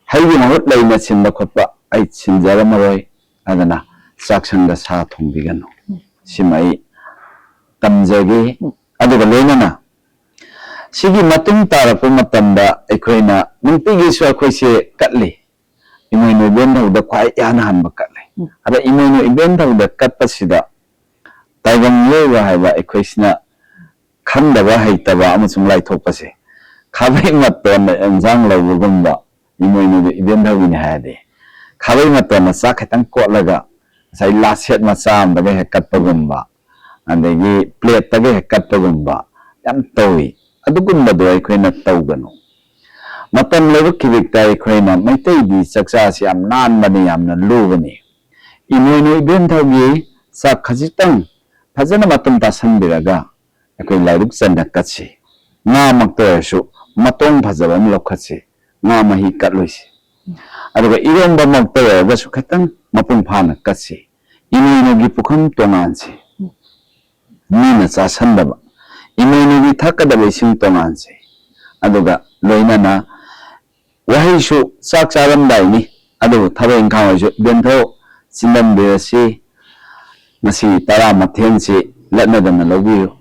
haigi mahut laina sinda khotpa ai sinjaramaroi aduna ꯆꯥꯛꯁꯪꯗ ꯁꯥ ꯊꯣꯡꯕꯤꯒꯅꯨ ꯁꯤꯃ ꯑꯩ ꯇꯝꯖꯒꯦ ꯑꯗꯨꯒ ꯂꯣꯏꯅꯅ ꯁꯤꯒꯤ ꯃꯇꯨꯡ ꯇꯥꯔꯛꯄ ꯃꯇꯝꯗ ꯑꯩꯈꯣꯏꯅ ꯅꯨꯡꯇꯤꯒꯤꯁꯨ ꯑꯩꯈꯣꯏꯁꯦ ꯀꯠꯂꯤ ꯏꯃꯣꯏꯅꯨ ꯏꯕꯦꯟꯊꯧꯗ ꯈ꯭ꯋꯥꯏ ꯌꯥꯅꯍꯟꯕ ꯀꯠꯂꯤ ꯑꯗ ꯏꯃꯣꯏꯅꯨ ꯏꯕꯦꯟꯊꯧꯗ ꯀꯠꯄꯁꯤꯗ ꯇꯥꯏꯕꯪ ꯃꯤꯑꯣꯏꯕ ꯍꯥꯏꯕ ꯑꯩꯈꯣꯏꯁꯤꯅ ꯈꯪꯗꯕ ꯍꯩꯇꯕ ꯑꯃꯁꯨꯡ ꯂꯥꯏꯊꯣꯛꯄꯁꯦ ꯈꯥꯕꯩ ꯃꯇꯣꯟꯅ ꯑꯦꯟꯖꯥꯡ ꯂꯧꯕꯒꯨꯝꯕ ꯏꯃꯣꯏꯅꯨꯗ ꯏꯕꯦꯟꯊꯧꯒꯤꯅꯤ ꯍꯥꯏꯔꯗꯤ ꯈꯥꯕꯩ ꯃꯇꯣꯟꯅ ꯆꯥꯛ ꯈꯤꯇꯪ ꯀꯣꯠꯂꯒ ꯉꯁꯥꯏ ꯂꯥꯁꯦꯠ ꯃꯆꯥ ꯑꯃꯗꯒ ꯍꯦꯛ ꯀꯠꯄꯒꯨꯝꯕ ꯑꯗꯒꯤ ꯄ꯭ꯂꯦꯠꯇꯒ ꯍꯦꯛ ꯀꯠꯄꯒꯨꯝꯕ ꯌꯥꯝ ꯇꯧꯏ ꯑꯗꯨꯒꯨꯝꯕꯗꯣ ꯑꯩꯈꯣꯏꯅ ꯇꯧꯒꯅꯨ ꯃꯇꯝ ꯂꯩꯕꯛꯀꯤꯕꯤꯛꯇ ꯑꯩꯈꯣꯏꯅ ꯃꯩꯇꯩꯒꯤ ꯆꯥꯛꯆꯥꯁꯤ ꯌꯥꯝ ꯅꯥꯟꯕꯅꯤ ꯌꯥꯝꯅ ꯂꯨꯕꯅꯤ ꯏꯃꯣꯏꯅꯨ ꯏꯕꯦꯟꯊꯧꯒꯤ ꯆꯥꯛ ꯈꯖꯤꯛꯇꯪ ꯐꯖꯅ ꯃꯇꯨꯝ ꯇꯥꯁꯟꯕꯤꯔꯒ ꯑꯩꯈꯣꯏ ꯂꯥꯏꯔꯨꯛ ꯆꯟꯅ ꯀꯠꯁꯤ ꯉꯥꯃꯛꯇ ꯑꯣꯏꯔꯁꯨ ꯃꯇꯣꯡ ꯐꯖꯕ ꯑꯃ ꯂꯧꯈꯠꯁꯤ ꯉꯥ ꯃꯍꯤ ꯀꯠꯂꯣꯏꯁꯤ ꯑꯗꯨꯒ ꯏꯔꯣꯟꯕꯃꯛꯇ ꯑꯣꯏꯔꯒꯁꯨ ꯈꯤꯇꯪ ꯃꯄꯨꯡ ꯐꯥꯅ ꯀꯠꯁꯤ ꯏꯃꯣꯏꯅꯨꯒꯤ ꯄꯨꯈꯝ ꯇꯣꯉꯥꯟꯁꯤ ꯃꯤꯅ ꯆꯥꯁꯟꯗꯕ ꯏꯃꯣꯏꯅꯨꯒꯤ ꯊꯛꯀꯗꯕ ꯏꯁꯤꯡ ꯇꯣꯉꯥꯟꯁꯤ ꯑꯗꯨꯒ ꯂꯣꯏꯅꯅ ꯋꯥꯍꯩꯁꯨ ꯆꯥꯛ ꯆꯥꯔꯝꯗꯥꯏꯅꯤ ꯑꯗꯨꯕꯨ ꯊꯕꯛ ꯏꯪꯈꯥꯡ ꯑꯣꯏꯔꯁꯨ ꯏꯕꯦꯟꯊꯧ ꯆꯤꯟꯗꯝꯕꯤꯔꯁꯤ ꯉꯁꯤ 10 ꯃꯊꯦꯜꯁꯤ ꯂꯠꯅꯗꯅ ꯂꯧꯕꯤꯌꯨ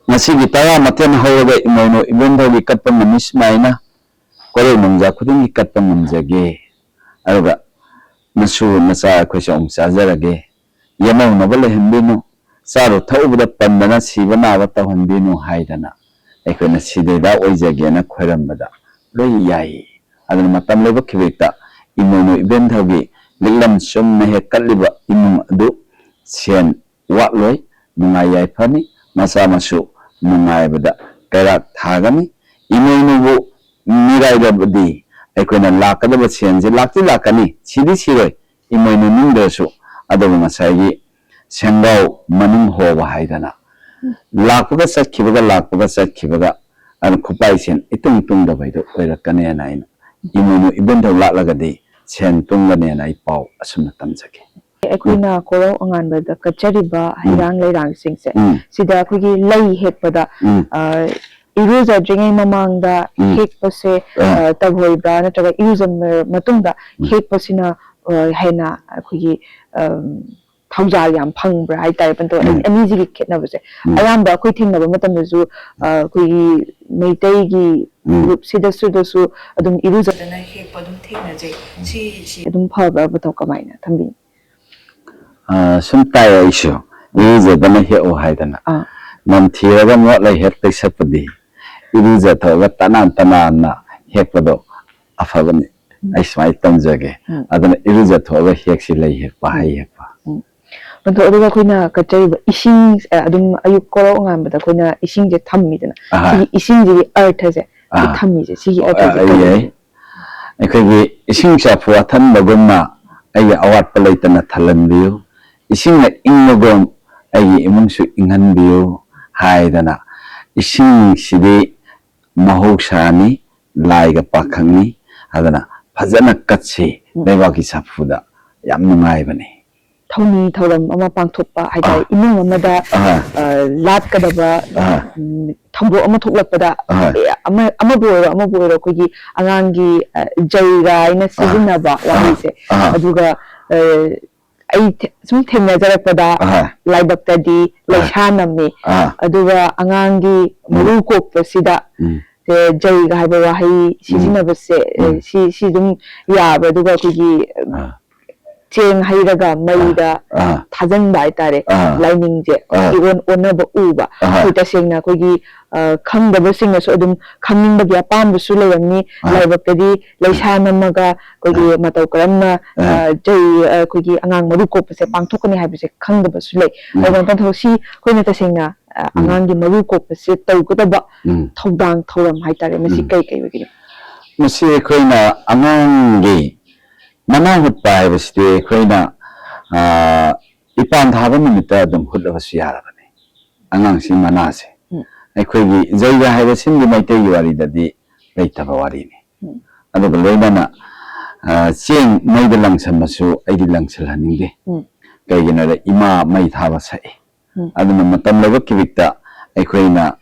ꯉꯁꯤꯒꯤ 10 ꯃꯊꯦꯜ ꯍꯧꯔꯒ ꯏꯃꯣꯏꯅꯨ ꯏꯕꯦꯟꯊꯧꯒꯤ ꯀꯠꯄ ꯉꯝꯃꯤ ꯁꯨꯃꯥꯏꯅ ꯀꯣꯔꯧ ꯅꯨꯡꯖꯥ ꯈꯨꯗꯤꯡꯒꯤ ꯀꯠꯄ ꯉꯝꯖꯒꯦ ꯑꯗꯨꯒ ꯅꯁꯨ ꯅꯆꯥ ꯑꯩꯈꯣꯏꯁꯨ ꯑꯃꯨꯛ ꯆꯥꯖꯔꯒꯦ ꯌꯦꯃꯧꯅꯕ ꯂꯩꯍꯟꯕꯤꯅꯨ ꯆꯥꯔꯨ ꯊꯛꯎꯕꯗ ꯄꯟꯗꯅ ꯁꯤꯕ ꯅꯥꯕ ꯇꯧꯍꯟꯕꯤꯅꯨ ꯍꯥꯏꯗꯅ ꯑꯩꯈꯣꯏꯅ ꯁꯤꯗꯩꯗ ꯑꯣꯏꯖꯒꯦꯅ ꯈꯣꯏꯔꯝꯕꯗ ꯂꯣꯏ ꯌꯥꯏ ꯑꯗꯨꯅ ꯃꯇꯝ ꯂꯩꯕꯛꯀꯤꯕꯤꯛꯇ ꯏꯃꯣꯏꯅꯨ ꯏꯕꯦꯟꯊꯧꯒꯤ ꯂꯤꯛꯂꯝ ꯆꯨꯝꯅ ꯍꯦꯛ ꯀꯠꯂꯤꯕ ꯏꯃꯨꯡ ꯑꯗꯨ ꯁꯦꯟ ꯋꯥꯠꯂꯣꯏ ꯅꯨꯡꯉꯥꯏ ꯌꯥꯏꯐꯅꯤ ꯃꯆꯥ ꯃꯁꯨ ꯅꯨꯡꯉꯥꯏꯕꯗ ꯀꯩꯔꯥꯛ ꯊꯥꯒꯅꯤ ꯏꯃꯣꯏꯅꯨꯕꯨ ꯃꯤꯔꯥꯏꯔꯕꯗꯤ ꯑꯩꯈꯣꯏꯅ ꯂꯥꯛꯀꯗꯕ ꯁꯦꯟꯁꯦ ꯂꯥꯛꯇꯤ ꯂꯥꯛꯀꯅꯤ ꯁꯤꯗꯤ ꯁꯤꯔꯣꯏ ꯏꯃꯣꯏꯅꯨ ꯅꯤꯡꯗ꯭ꯔꯁꯨ ꯑꯗꯨꯕꯨ ꯉꯁꯥꯏꯒꯤ ꯁꯦꯡꯒꯥꯎ ꯃꯅꯨꯡ ꯍꯣꯕ ꯍꯥꯏꯗꯅ ꯂꯥꯛꯄꯒ ꯆꯠꯈꯤꯕꯒ ꯑꯗꯨ ꯈꯨꯄꯥꯏ ꯁꯦꯟ ꯏꯇꯨꯡ ꯇꯨꯡꯗꯕꯩꯗꯣ ꯑꯣꯏꯔꯛꯀꯅꯦꯅ ꯑꯩꯅ ꯏꯃꯣꯏꯅꯨ ꯏꯕꯦꯟꯊꯧ ꯂꯥꯠꯂꯒꯗꯤ ꯁꯦꯟ ꯇꯨꯡꯒꯅꯦꯅ ꯑꯩ ꯄꯥꯎ ꯑꯁꯨꯝꯅ ꯇꯝꯖꯒꯦ ꯑꯩꯈꯣꯏꯅ ꯀꯣꯔꯧ ꯑꯉꯥꯟꯕꯗ ꯀꯠꯆꯔꯤꯕ ꯍꯩꯔꯥꯡ ꯂꯩꯔꯥꯡꯁꯤꯡꯁꯦ ꯁꯤꯗ ꯑꯩꯈꯣꯏꯒꯤ ꯂꯩ ꯍꯦꯛꯄꯗ ꯏꯔꯨꯖꯗ꯭ꯔꯤꯉꯩ ꯃꯃꯥꯡꯗ ꯍꯦꯛꯄꯁꯦ ꯇꯧꯍꯣꯏꯕ꯭ꯔꯥ ꯅꯠꯇ꯭ꯔꯒ ꯏꯔꯨꯖ ꯃꯇꯨꯡꯗ ꯍꯦꯛꯄꯁꯤꯅ ꯍꯦꯟꯅ ꯑꯩꯈꯣꯏꯒꯤ ꯊꯧꯖꯥꯜ ꯌꯥꯝ ꯐꯪꯕ꯭ꯔꯥ ꯍꯥꯏꯇꯥꯔꯦ ꯄꯟꯇꯣ ꯑꯅꯤꯁꯤꯒꯤ ꯈꯦꯠꯅꯕꯁꯦ ꯑꯌꯥꯝꯕ ꯑꯩꯈꯣꯏ ꯊꯦꯡꯅꯕ ꯃꯇꯝꯗꯁꯨ ꯑꯩꯈꯣꯏꯒꯤ ꯃꯩꯇꯩꯒꯤ ꯒ꯭ꯔꯨꯞꯁꯤꯗꯁꯨ ꯑꯗꯨꯝ ꯏꯔꯨꯖꯗꯅ ꯍꯦꯛꯄ ꯑꯗꯨꯝ ꯊꯦꯡꯅꯖꯩ ꯁꯤ ꯑꯗꯨꯝ ꯐꯕ꯭ꯔꯥ ꯄꯟꯇꯣ ꯀꯃꯥꯏꯅ ꯊꯝꯕꯤ ꯁꯨꯝ ꯇꯥꯏ ꯑꯩꯁꯨ ꯏꯔꯨꯖꯗꯅ ꯍꯦꯛꯎ ꯍꯥꯏꯗꯅ ꯅꯝꯊꯤꯔꯒ ꯃꯣꯠꯂ ꯍꯦꯛꯇꯩ ꯁꯛꯄꯗꯤ ꯏꯔꯨꯖꯊꯣꯛꯑꯒ ꯇꯅꯥꯟꯅ ꯍꯦꯛꯄꯗꯣ ꯑꯐꯕꯅꯤ ꯑꯩ ꯁꯨꯃꯥꯏꯅ ꯇꯝꯖꯒꯦ ꯑꯗꯨꯅ ꯏꯔꯨꯖꯊꯣꯛꯑꯒ ꯍꯦꯛꯁꯤ ꯂꯩ ꯍꯦꯛꯄ ꯍꯩ ꯍꯦꯛꯄ ꯄꯟꯇꯣ ꯑꯗꯨꯒ ꯑꯩꯈꯣꯏꯅ ꯀꯠꯆꯔꯤꯕ ꯏꯁꯤꯡ ꯑꯗꯨꯝ ꯑꯌꯨꯛ ꯀꯣꯔꯧ ꯑꯉꯥꯟꯕꯗ ꯑꯩꯈꯣꯏꯅ ꯏꯁꯤꯡꯁꯦ ꯊꯝꯃꯤꯗꯅ ꯁꯤꯒꯤ ꯏꯁꯤꯡꯁꯤꯒꯤ ꯑꯔꯊꯁꯦ ꯊꯝꯃꯤꯁꯦ ꯁꯤꯒꯤ ꯑꯔꯊꯁꯦ ꯌꯥꯏ ꯑꯩꯈꯣꯏꯒꯤ ꯏꯁꯤꯡ ꯆꯥꯐꯨ ꯑꯊꯟꯕꯒꯨꯝꯅ ꯑꯩꯒꯤ ꯑꯋꯥꯠꯄ ꯂꯩꯇꯅ ꯊꯜꯍꯟꯕꯤꯌꯨ ꯏꯁꯤꯡꯅ ꯏꯪꯕꯒꯨꯝ ꯑꯩꯒꯤ ꯏꯃꯨꯡꯁꯨ ꯏꯪꯍꯟꯕꯤꯌꯨ ꯍꯥꯏꯗꯅ ꯏꯁꯤꯡꯁꯤꯗꯤ ꯃꯍꯧꯁꯥꯅꯤ ꯂꯥꯏꯒ ꯄꯥꯈꯪꯅꯤ ꯑꯗꯨꯅ ꯐꯖꯅ ꯀꯠꯁꯤ ꯂꯩꯕꯥꯛꯀꯤ ꯆꯐꯨꯗ ꯌꯥꯝ ꯅꯨꯡꯉꯥꯏꯕꯅꯤ ꯊꯧꯅꯤ ꯊꯧꯔꯝ ꯑꯃ ꯄꯥꯡꯊꯣꯛꯄ ꯍꯥꯏꯇꯥꯔꯦ ꯏꯃꯨꯡ ꯑꯃꯗ ꯂꯥꯠꯀꯗꯕ ꯊꯧꯗꯣꯛ ꯑꯃ ꯊꯣꯛꯂꯛꯄꯗ ꯑꯃꯕꯨ ꯑꯣꯏꯔꯣ ꯑꯩꯈꯣꯏꯒꯤ ꯑꯉꯥꯡꯒꯤ ꯖꯩꯒ ꯍꯥꯏꯅ ꯁꯤꯖꯤꯟꯅꯕ ꯋꯥꯍꯩꯁꯦ ꯑꯗꯨꯒ ꯑꯩ ꯁꯨꯝ ꯊꯦꯡꯅꯖꯔꯛꯄꯗ ꯂꯥꯏꯕꯛꯇꯗꯤ ꯂꯩꯁꯥ ꯅꯝꯃꯤ ꯑꯗꯨꯒ ꯑꯉꯥꯡꯒꯤ ꯃꯔꯨ ꯀꯣꯛꯄꯁꯤꯗ ꯖꯩꯒ ꯍꯥꯏꯕ ꯋꯥꯍꯩ ꯁꯤꯖꯤꯟꯅꯕꯁꯦ ꯁꯤ ꯑꯗꯨꯝ ꯌꯥꯕ꯭ꯔꯥ ꯑꯗꯨꯒ ꯑꯩꯈꯣꯏꯒꯤ ꯆꯦꯡ ꯍꯩꯔꯒ ꯃꯩꯗ ꯊꯥꯖꯟꯕ ꯍꯥꯏꯇꯥꯔꯦ ꯂꯥꯏꯅꯤꯡꯁꯦ ꯑꯣꯟꯅꯕ ꯎꯕ ꯑꯩꯈꯣꯏ ꯇꯁꯦꯡꯅ ꯑꯩꯈꯣꯏꯒꯤ ꯈꯪꯗꯕꯁꯤꯡꯅꯁꯨ ꯑꯗꯨꯝ ꯈꯪꯅꯤꯡꯕꯒꯤ ꯑꯄꯥꯝꯕꯁꯨ ꯂꯩꯔꯝꯅꯤ ꯂꯥꯏꯕꯛꯇꯗꯤ ꯂꯩꯁꯥ ꯅꯝꯃꯒ ꯑꯩꯈꯣꯏꯒꯤ ꯃꯇꯧ ꯀꯔꯝꯅ ꯑꯩꯈꯣꯏꯒꯤ ꯑꯉꯥꯡ ꯃꯔꯨ ꯀꯣꯛꯄꯁꯦ ꯄꯥꯡꯊꯣꯛꯀꯅꯤ ꯍꯥꯏꯕꯁꯦ ꯈꯪꯗꯕꯁꯨ ꯂꯩ ꯑꯗꯨꯅ ꯄꯟꯊꯧ ꯁꯤ ꯑꯩꯈꯣꯏꯅ ꯇꯁꯦꯡꯅ ꯑꯉꯥꯡꯒꯤ ꯃꯔꯨ ꯀꯣꯛꯄꯁꯦ ꯇꯧꯒꯗꯕ ꯊꯧꯗꯥꯡ ꯊꯧꯔꯝ ꯍꯥꯏꯇꯥꯔꯦ ꯃꯁꯤ ꯀꯩ ꯑꯣꯏꯒꯅꯤ ꯃꯁꯤ ꯑꯩꯈꯣꯏꯅ ꯑꯉꯥꯡꯒꯤ ꯃꯅꯥ ꯍꯨꯠꯄ ꯍꯥꯏꯕꯁꯤꯗꯤ ꯑꯩꯈꯣꯏꯅ ꯏꯄꯥꯟ ꯊꯥꯕ ꯅꯨꯃꯤꯠꯇ ꯑꯗꯨꯝ ꯍꯨꯠꯂꯕꯁꯨ ꯌꯥꯔꯕꯅꯤ ꯑꯉꯥꯡꯁꯤ ꯃꯅꯥꯁꯦ ꯑꯩꯈꯣꯏꯒꯤ ꯖꯩꯒ ꯍꯥꯏꯕꯁꯤꯡꯒꯤ ꯃꯩꯇꯩꯒꯤ ꯋꯥꯔꯤꯗꯗꯤ ꯂꯩꯇꯕ ꯋꯥꯔꯤꯅꯤ ꯑꯗꯨꯒ ꯂꯣꯏꯅꯅ ꯆꯦꯡ ꯃꯩꯗ ꯂꯪꯁꯟꯕꯁꯨ ꯑꯩꯗꯤ ꯂꯪꯁꯤꯜꯍꯟꯅꯤꯡꯗꯦ ꯀꯩꯒꯤꯅꯣꯗ ꯏꯃꯥ ꯃꯩ ꯊꯥꯕ ꯁꯛꯏ ꯑꯗꯨꯅ ꯃꯇꯝ ꯂꯩꯕꯛꯀꯤꯕꯤꯛꯇ ꯑꯩꯈꯣꯏꯅ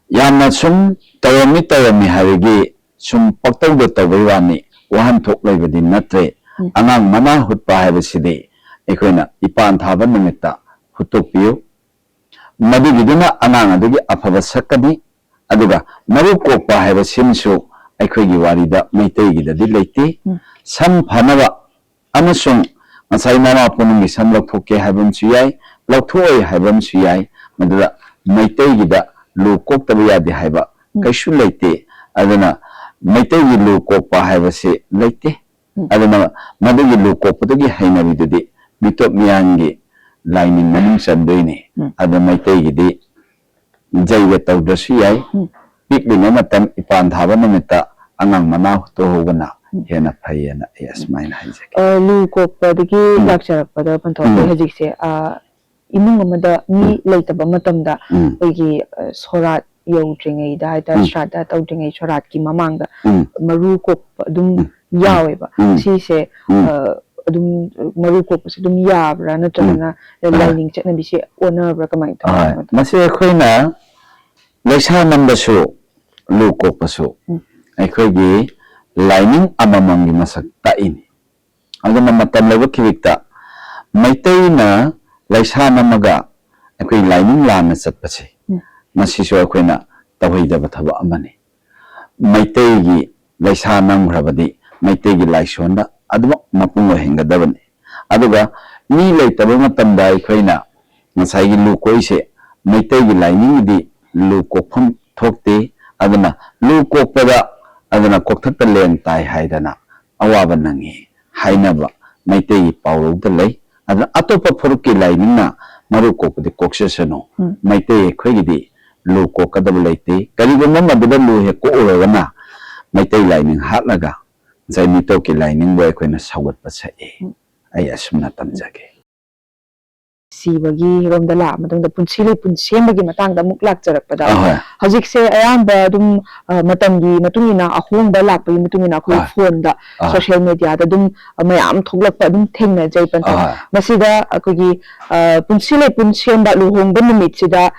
ꯌꯥꯝꯅ ꯁꯨꯝ ꯇꯧꯔꯝꯃꯤ ꯍꯥꯏꯕꯒꯤ ꯁꯨꯝ ꯄꯛꯇꯧꯗ ꯇꯧꯕꯩ ꯋꯥꯅꯤ ꯋꯥꯍꯟꯊꯣꯛ ꯂꯩꯕꯗꯤ ꯅꯠꯇ꯭ꯔꯦ ꯑꯉꯥꯡ ꯃꯅꯥ ꯍꯨꯠꯄ ꯍꯥꯏꯕꯁꯤꯗꯤ ꯑꯩꯈꯣꯏꯅ ꯏꯄꯥꯟ ꯊꯥꯕ ꯅꯨꯃꯤꯠꯇ ꯍꯨꯠꯇꯣꯛꯄꯤꯌꯨ ꯃꯗꯨꯒꯤꯗꯨꯅ ꯑꯉꯥꯡ ꯑꯗꯨꯒꯤ ꯑꯐꯕ ꯁꯛꯀꯅꯤ ꯑꯗꯨꯒ ꯃꯔꯨ ꯀꯣꯛꯄ ꯍꯥꯏꯕꯁꯤꯃꯁꯨ ꯑꯩꯈꯣꯏꯒꯤ ꯋꯥꯔꯤꯗ ꯃꯩꯇꯩꯒꯤꯗꯗꯤ ꯂꯩꯇꯦ ꯁꯝ ꯐꯅꯕ ꯑꯃꯁꯨꯡ ꯉꯁꯥꯏ ꯃꯃꯥ ꯄꯨꯝꯅꯃꯛꯒꯤ ꯁꯝ ꯂꯧꯊꯣꯛꯀꯦ ꯍꯥꯏꯕ ꯑꯃꯁꯨ ꯌꯥꯏ ꯂꯧꯊꯣꯛꯑꯣꯏ ꯍꯥꯏꯕ ꯑꯃꯁꯨ ꯌꯥꯏ ꯃꯗꯨꯗ ꯃꯩꯇꯩꯒꯤꯗ ꯂꯨ ꯀꯣꯛꯇꯕ ꯌꯥꯗꯦ ꯍꯥꯏꯕ ꯀꯩꯁꯨ ꯂꯩꯇꯦ ꯑꯗꯨꯅ ꯃꯩꯇꯩꯒꯤ ꯂꯨ ꯀꯣꯛꯄ ꯍꯥꯏꯕꯁꯤ ꯂꯩꯇꯦ ꯑꯗꯨꯅ ꯃꯗꯨꯒꯤ ꯂꯨ ꯀꯣꯛꯄꯗꯨꯒꯤ ꯍꯩꯅꯕꯤꯗꯨꯗꯤ ꯃꯤꯇꯣꯞ ꯃꯤꯌꯥꯟꯒꯤ ꯂꯥꯏꯅꯤꯡ ꯃꯅꯨꯡ ꯆꯟꯗꯣꯏꯅꯤ ꯑꯗꯨ ꯃꯩꯇꯩꯒꯤꯗꯤ ꯖꯩꯒ ꯇꯧꯗ꯭ꯔꯁꯨ ꯌꯥꯏ ꯄꯤꯛꯂꯤꯉꯩ ꯃꯇꯝ ꯏꯄꯥꯟ ꯊꯥꯕ ꯅꯨꯃꯤꯠꯇ ꯑꯉꯥꯡ ꯃꯅꯥ ꯍꯨꯠꯇꯣꯛꯍꯧꯕꯅ ꯍꯦꯟꯅ ꯐꯩꯌꯦꯅ ꯑꯩ ꯑꯁꯨꯃꯥꯏꯅ ꯍꯥꯏꯖꯒꯦ ꯂꯨ ꯀꯣꯛꯄꯗꯒꯤ ꯂꯥꯛꯆꯔꯛꯄꯗ ꯄꯟꯊꯣꯛ ꯍꯧꯖꯤꯛꯁꯦ ꯏꯃꯨꯡ ꯑꯃꯗ ꯃꯤ ꯂꯩꯇꯕ ꯃꯇꯝꯗ ꯑꯩꯈꯣꯏꯒꯤ ꯁꯣꯔꯥꯠ ꯌꯧꯗ꯭ꯔꯤꯉꯩꯗ ꯍꯥꯏꯇꯥꯔꯦ ꯁ꯭ꯔꯥꯗ ꯇꯧꯗ꯭ꯔꯤꯉꯩ ꯁꯣꯔꯥꯠꯀꯤ ꯃꯃꯥꯡꯗ ꯃꯔꯨ ꯀꯣꯛꯄ ꯑꯗꯨꯝ ꯌꯥꯎꯋꯦꯕ ꯁꯤꯁꯦ ꯑꯗꯨꯝ ꯃꯔꯨ ꯀꯣꯛꯄꯁꯦ ꯑꯗꯨꯝ ꯌꯥꯕ꯭ꯔꯥ ꯅꯠꯇ꯭ꯔꯒꯅ ꯂꯥꯏꯅꯤꯡ ꯆꯠꯅꯕꯤꯁꯦ ꯑꯣꯟꯅꯕ꯭ꯔꯥ ꯀꯃꯥꯏꯅ ꯇꯧꯋꯤ ꯃꯁꯤ ꯑꯩꯈꯣꯏꯅ ꯂꯩꯁꯥ ꯅꯝꯕꯁꯨ ꯂꯨ ꯀꯣꯛꯄꯁꯨ ꯑꯩꯈꯣꯏꯒꯤ ꯂꯥꯏꯅꯤꯡ ꯑꯃꯃꯝꯒꯤ ꯃꯁꯛ ꯇꯥꯛꯏꯅꯤ ꯑꯗꯨꯅ ꯃꯇꯝ ꯂꯩꯕ ꯈꯤꯕꯤꯛꯇ ꯃꯩꯇꯩꯅ ꯂꯩꯁꯥ ꯅꯝꯃꯒ ꯑꯩꯈꯣꯏ ꯂꯥꯏꯅꯤꯡ ꯂꯥꯟꯅ ꯆꯠꯄꯁꯦ ꯃꯁꯤꯁꯨ ꯑꯩꯈꯣꯏꯅ ꯇꯧꯍꯩꯗꯕ ꯊꯕꯛ ꯑꯃꯅꯤ ꯃꯩꯇꯩꯒꯤ ꯂꯩꯁꯥ ꯅꯝꯈ꯭ꯔꯕꯗꯤ ꯃꯩꯇꯩꯒꯤ ꯂꯥꯏꯁꯣꯟꯗ ꯑꯗꯨꯃꯛ ꯃꯄꯨꯡ ꯑꯣꯏꯍꯟꯒꯗꯕꯅꯤ ꯑꯗꯨꯒ ꯃꯤ ꯂꯩꯇꯕ ꯃꯇꯝꯗ ꯑꯩꯈꯣꯏꯅ ꯉꯁꯥꯏꯒꯤ ꯂꯨ ꯀꯣꯛꯏꯁꯦ ꯃꯩꯇꯩꯒꯤ ꯂꯥꯏꯅꯤꯡꯒꯤꯗꯤ ꯂꯨ ꯀꯣꯛꯐꯝ ꯊꯣꯛꯇꯦ ꯑꯗꯨꯅ ꯂꯨ ꯀꯣꯛꯄꯗ ꯑꯗꯨꯅ ꯀꯣꯛꯊꯛꯇ ꯂꯦꯟ ꯇꯥꯏ ꯍꯥꯏꯗꯅ ꯑꯋꯥꯕ ꯅꯪꯉꯤ ꯍꯥꯏꯅꯕ ꯃꯩꯇꯩꯒꯤ ꯄꯥꯎꯔꯧꯗ ꯂꯩ ꯑꯗꯨꯅ ꯑꯇꯣꯞꯄ ꯐꯨꯔꯨꯞꯀꯤ ꯂꯥꯏꯅꯤꯡꯅ ꯃꯔꯨ ꯀꯣꯛꯄꯗꯤ ꯀꯣꯛꯆꯁꯅꯨ ꯃꯩꯇꯩ ꯑꯩꯈꯣꯏꯒꯤꯗꯤ ꯂꯨ ꯀꯣꯛꯀꯗꯕ ꯂꯩꯇꯦ ꯀꯔꯤꯒꯨꯝꯕ ꯃꯗꯨꯗ ꯂꯨ ꯍꯦꯛ ꯀꯣꯛꯎꯔꯒꯅ ꯃꯩꯇꯩ ꯂꯥꯏꯅꯤꯡ ꯍꯥꯠꯂꯒ ꯉꯁꯥꯏ ꯃꯤꯇꯣꯞꯀꯤ ꯂꯥꯏꯅꯤꯡꯕꯨ ꯑꯩꯈꯣꯏꯅ ꯁꯧꯒꯠꯄ ꯁꯛꯏ ꯑꯩ ꯑꯁꯨꯝꯅ ꯇꯝꯖꯒꯦ ꯁꯤꯕꯒꯤ ꯔꯣꯝꯗ ꯂꯥꯛꯑ ꯃꯇꯨꯡꯗ ꯄꯨꯟꯁꯤ ꯂꯩꯄꯨꯟ ꯁꯦꯝꯕꯒꯤ ꯃꯇꯥꯡꯗ ꯑꯃꯨꯛ ꯂꯥꯛꯆꯔꯛꯄꯗ ꯍꯧꯖꯤꯛꯁꯦ ꯑꯌꯥꯝꯕ ꯑꯗꯨꯝ ꯃꯇꯝꯒꯤ ꯃꯇꯨꯡ ꯏꯟꯅ ꯑꯍꯣꯡꯕ ꯂꯥꯛꯄꯒꯤ ꯃꯇꯨꯡ ꯏꯟꯅ ꯑꯩꯈꯣꯏ ꯐꯣꯟꯗ ꯁꯣꯁꯤꯌꯦꯜ ꯃꯦꯗꯤꯌꯥꯗ ꯑꯗꯨꯝ ꯃꯌꯥꯝ ꯊꯣꯛꯂꯛꯄ ꯑꯗꯨꯝ ꯊꯦꯡꯅꯖꯩ ꯄꯟꯊꯧ ꯃꯁꯤꯗ ꯑꯩꯈꯣꯏꯒꯤ ꯄꯨꯟꯁꯤ ꯂꯩꯄꯨꯟ ꯁꯦꯝꯕ ꯂꯨꯍꯣꯡꯕ ꯅꯨꯃꯤꯠꯁꯤꯗ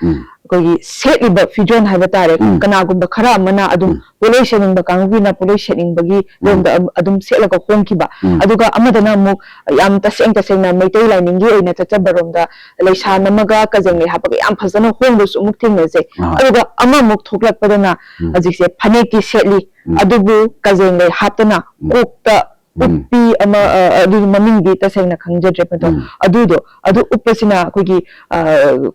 ꯑꯩꯈꯣꯏꯒꯤ ꯁꯦꯠꯂꯤꯕ ꯐꯤꯖꯣꯜ ꯍꯥꯏꯕ ꯇꯥꯔꯦ ꯀꯅꯥꯒꯨꯝꯕ ꯈꯔ ꯑꯃꯅ ꯑꯗꯨꯝ ꯄꯣꯠꯂꯣꯏ ꯁꯦꯠꯅꯤꯡꯕ ꯀꯥꯡꯕꯨꯒꯤꯅ ꯄꯣꯠꯂꯣꯏ ꯁꯦꯠꯅꯤꯡꯕꯒꯤ ꯂꯣꯝꯗ ꯑꯗꯨꯝ ꯁꯦꯠꯂꯒ ꯍꯣꯡꯈꯤꯕ ꯑꯗꯨꯒ ꯑꯃꯗꯅ ꯑꯃꯨꯛ ꯌꯥꯝ ꯇꯁꯦꯡꯅ ꯃꯩꯇꯩ ꯂꯥꯏꯅꯤꯡꯒꯤ ꯑꯣꯏꯅ ꯆꯠꯆꯕꯔꯣꯝꯗ ꯂꯩꯁꯥ ꯅꯝꯃꯒ ꯀꯖꯦꯡꯂꯩ ꯍꯥꯞꯄꯒ ꯌꯥꯝ ꯐꯖꯅ ꯍꯣꯡꯕꯁꯨ ꯑꯃꯨꯛ ꯊꯦꯡꯅꯖꯩ ꯑꯗꯨꯒ ꯑꯃꯃꯨꯛ ꯊꯣꯛꯂꯛꯄꯗꯅ ꯍꯧꯖꯤꯛꯁꯦ ꯐꯅꯦꯛꯇꯤ ꯁꯦꯠꯂꯤ ꯑꯗꯨꯕꯨ ꯀꯖꯦꯡꯂꯩ ꯍꯥꯞꯇꯅ ꯀꯣꯛꯇ ꯎꯞꯄꯤ ꯑꯃ ꯑꯗꯨꯒꯤ ꯃꯃꯤꯡꯗꯤ ꯇꯁꯦꯡꯅ ꯈꯪꯖꯗ꯭ꯔꯦ ꯄꯟꯊꯧ ꯑꯗꯨ ꯎꯞꯄꯁꯤꯅ ꯑꯩꯈꯣꯏꯒꯤ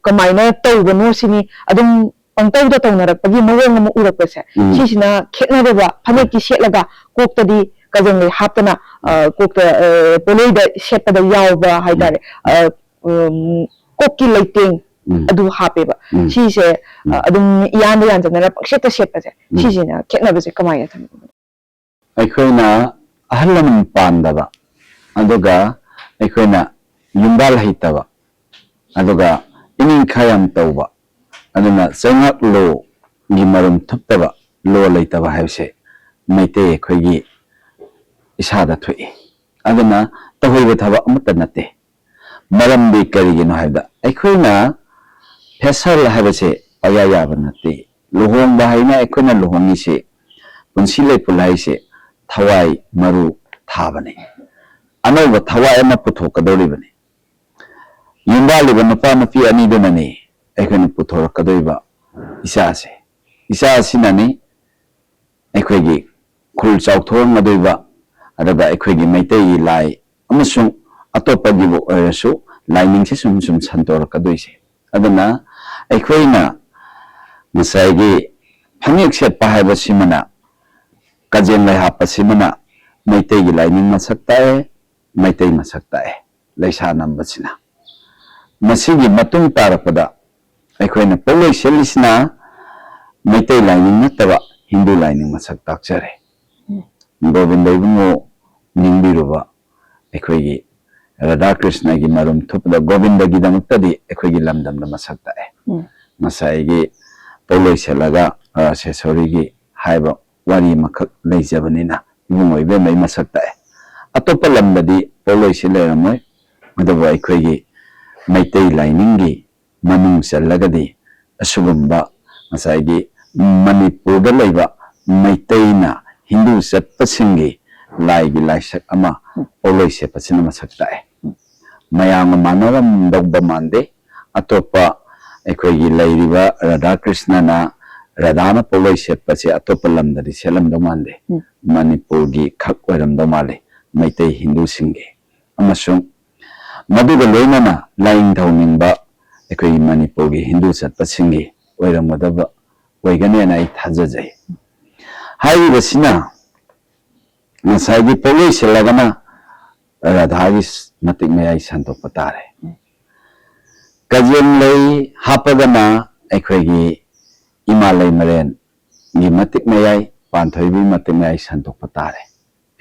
ꯀꯃꯥꯏꯅ ꯇꯧꯕꯅꯣ ꯁꯤꯅꯤ ꯑꯗꯨꯝ ꯄꯪꯇꯧꯗ ꯇꯧꯅꯔꯛꯄꯒꯤ ꯃꯑꯣꯡ ꯑꯃ ꯎꯔꯛꯄꯁꯦ ꯁꯤꯁꯤꯅ ꯈꯦꯠꯅꯗꯕ ꯐꯅꯦꯛꯇꯤ ꯁꯦꯠꯂꯒ ꯀꯣꯛꯇꯗꯤ ꯀꯖꯦꯡꯂꯩ ꯍꯥꯞꯇꯅ ꯀꯣꯛꯇ ꯄꯣꯠꯂꯣꯏꯗ ꯁꯦꯠꯄꯗ ꯌꯥꯎꯕ ꯍꯥꯏꯇꯥꯔꯦ ꯀꯣꯛꯀꯤ ꯂꯩꯇꯦꯡ ꯑꯗꯨ ꯍꯥꯞꯄꯦꯕ ꯁꯤꯁꯦ ꯑꯗꯨꯝ ꯏꯌꯥꯟꯗ ꯌꯥꯟꯖꯟꯅꯔ ꯄꯪꯁꯦꯠꯇ ꯁꯦꯠꯄꯁꯦ ꯁꯤꯁꯤꯅ ꯈꯦꯠꯅꯕꯁꯦ ꯀꯃꯥꯏꯅ ꯊꯝꯕꯤꯕꯅꯣ ꯑꯩꯈꯣꯏꯅ ꯑꯍꯜ ꯂꯃꯟ ꯄꯥꯟꯗꯕ ꯑꯗꯨꯒ ꯑꯩꯈꯣꯏꯅ ꯌꯨꯝꯕꯥꯜ ꯍꯩꯇꯕ ꯑꯗꯨꯒ ꯏꯅꯤꯡꯈꯥ ꯌꯥꯝ ꯇꯧꯕ ꯑꯗꯨꯅ ꯆꯩꯉꯥꯛꯂꯣꯒꯤ ꯃꯔꯨꯝ ꯊꯨꯞꯇꯕ ꯂꯣ ꯂꯩꯇꯕ ꯍꯥꯏꯕꯁꯦ ꯃꯩꯇꯩ ꯑꯩꯈꯣꯏꯒꯤ ꯏꯁꯥꯗ ꯊꯣꯛꯏ ꯑꯗꯨꯅ ꯇꯧꯍꯩꯕ ꯊꯕꯛ ꯑꯃꯠꯇ ꯅꯠꯇꯦ ꯃꯔꯝꯗꯤ ꯀꯔꯤꯒꯤꯅꯣ ꯍꯥꯏꯕꯗ ꯑꯩꯈꯣꯏꯅ ꯐꯦꯁꯜ ꯍꯥꯏꯕꯁꯦ ꯄꯌꯥ ꯌꯥꯕ ꯅꯠꯇꯦ ꯂꯨꯍꯣꯡꯕ ꯍꯥꯏꯅ ꯑꯩꯈꯣꯏꯅ ꯂꯨꯍꯣꯡꯉꯤꯁꯦ ꯄꯨꯟꯁꯤ ꯂꯩꯄꯨꯟ ꯍꯥꯏꯁꯦ ꯊꯋꯥꯏ ꯃꯔꯨ ꯊꯥꯕꯅꯤ ꯑꯅꯧꯕ ꯊꯋꯥꯏ ꯑꯃ ꯄꯨꯊꯣꯛꯀꯗꯧꯔꯤꯕꯅꯤ ꯌꯨꯝꯕꯥꯜꯂꯤꯕ ꯅꯨꯄꯥ ꯅꯨꯄꯤ ꯑꯅꯤꯗꯨꯅꯅꯤ ꯑꯩꯈꯣꯏꯅ ꯄꯨꯊꯣꯔꯛꯀꯗꯧꯔꯤꯕ ꯏꯆꯥꯁꯦ ꯏꯆꯥ ꯑꯁꯤꯅꯅꯤ ꯑꯩꯈꯣꯏꯒꯤ ꯈꯨꯜ ꯆꯥꯎꯊꯣꯛꯍꯟꯒꯗꯧꯔꯤꯕ ꯑꯗꯨꯒ ꯑꯩꯈꯣꯏꯒꯤ ꯃꯩꯇꯩꯒꯤ ꯂꯥꯏ ꯑꯃꯁꯨꯡ ꯑꯇꯣꯞꯄꯒꯤꯕꯨ ꯑꯣꯏꯔꯁꯨ ꯂꯥꯏꯅꯤꯡꯁꯦ ꯁꯨꯝ ꯁꯟꯇꯣꯔꯛꯀꯗꯣꯏꯁꯦ ꯑꯗꯨꯅ ꯑꯩꯈꯣꯏꯅ ꯉꯁꯥꯏꯒꯤ ꯐꯅꯦꯛ ꯁꯦꯠꯄ ꯍꯥꯏꯕꯁꯤꯃꯅ ꯀꯖꯦꯡꯂꯩ ꯍꯥꯞꯄꯁꯤꯃꯅ ꯃꯩꯇꯩꯒꯤ ꯂꯥꯏꯅꯤꯡ ꯃꯁꯛ ꯇꯥꯛꯑꯦ ꯃꯩꯇꯩ ꯃꯁꯛ ꯇꯥꯛꯑꯦ ꯂꯩꯁꯥ ꯅꯝꯕꯁꯤꯅ ꯃꯁꯤꯒꯤ ꯃꯇꯨꯡ ꯇꯥꯔꯛꯄꯗ ꯑꯩꯈꯣꯏꯅ ꯄꯣꯠꯂꯣꯏ ꯁꯦꯠꯂꯤꯁꯤꯅ ꯃꯩꯇꯩ ꯂꯥꯏꯅꯤꯡ ꯅꯠꯇꯕ ꯍꯤꯟꯗꯨ ꯂꯥꯏꯅꯤꯡ ꯃꯁꯛ ꯇꯥꯛꯆꯔꯦ ꯒꯣꯕꯤꯟꯗ ꯏꯕꯨꯡꯉꯣ ꯅꯤꯡꯕꯤꯔꯨꯕ ꯑꯩꯈꯣꯏꯒꯤ ꯔꯙꯥ ꯀ꯭ꯔꯤꯁꯅꯒꯤ ꯃꯔꯨꯝ ꯊꯨꯞꯄꯗ ꯒꯣꯕꯤꯟꯗꯒꯤꯗꯃꯛꯇꯗꯤ ꯑꯩꯈꯣꯏꯒꯤ ꯂꯝꯗꯝꯗ ꯃꯁꯛ ꯇꯥꯛꯑꯦ ꯉꯁꯥꯏꯒꯤ ꯄꯣꯠꯂꯣꯏ ꯁꯦꯠꯂꯒ ꯔꯥꯁꯦꯁꯣꯔꯤꯒꯤ ꯍꯥꯏꯕ ꯋꯥꯔꯤ ꯑꯃꯈꯛ ꯂꯩꯖꯕꯅꯤꯅ ꯏꯕꯨꯡꯉꯣ ꯏꯕꯦꯝꯃꯩ ꯃꯁꯛ ꯇꯥꯛꯑꯦ ꯑꯇꯣꯞꯄ ꯂꯝꯗꯗꯤ ꯄꯣꯠꯂꯣꯏꯁꯤ ꯂꯩꯔꯝꯃꯣꯏ ꯑꯗꯨꯕꯨ ꯑꯩꯈꯣꯏꯒꯤ ꯃꯩꯇꯩ ꯂꯥꯏꯅꯤꯡꯒꯤ ꯃꯅꯨꯡ ꯆꯜꯂꯒꯗꯤ ꯑꯁꯤꯒꯨꯝꯕ ꯉꯁꯥꯏꯒꯤ ꯃꯅꯤꯄꯨꯔꯗ ꯂꯩꯕ ꯃꯩꯇꯩꯅ ꯍꯤꯟꯗꯨ ꯆꯠꯄꯁꯤꯡꯒꯤ ꯂꯥꯏꯒꯤ ꯂꯥꯏꯁꯛ ꯑꯃ ꯄꯣꯠꯂꯣꯏ ꯁꯦꯠꯄꯁꯤꯅ ꯃꯁꯛ ꯇꯥꯛꯑꯦ mayam manaram dogba mande atopa aikogi lairiba Radha Krishna na Radhana poloi setpase atopa lamdari selam do mande Manipur gi khak oiram do male Maitei Hindu singe amasung maduga loinana laing thauninba aikogi Manipur gi Hindu satpasingi oiram madaba oigane na ai thajajai hai basina ngasai poloi selagana Radhagis matik mayai santok patare kajeng lay hapagana aikogi Imalay maren gi matik mayai panthoibi matik mayai santok patare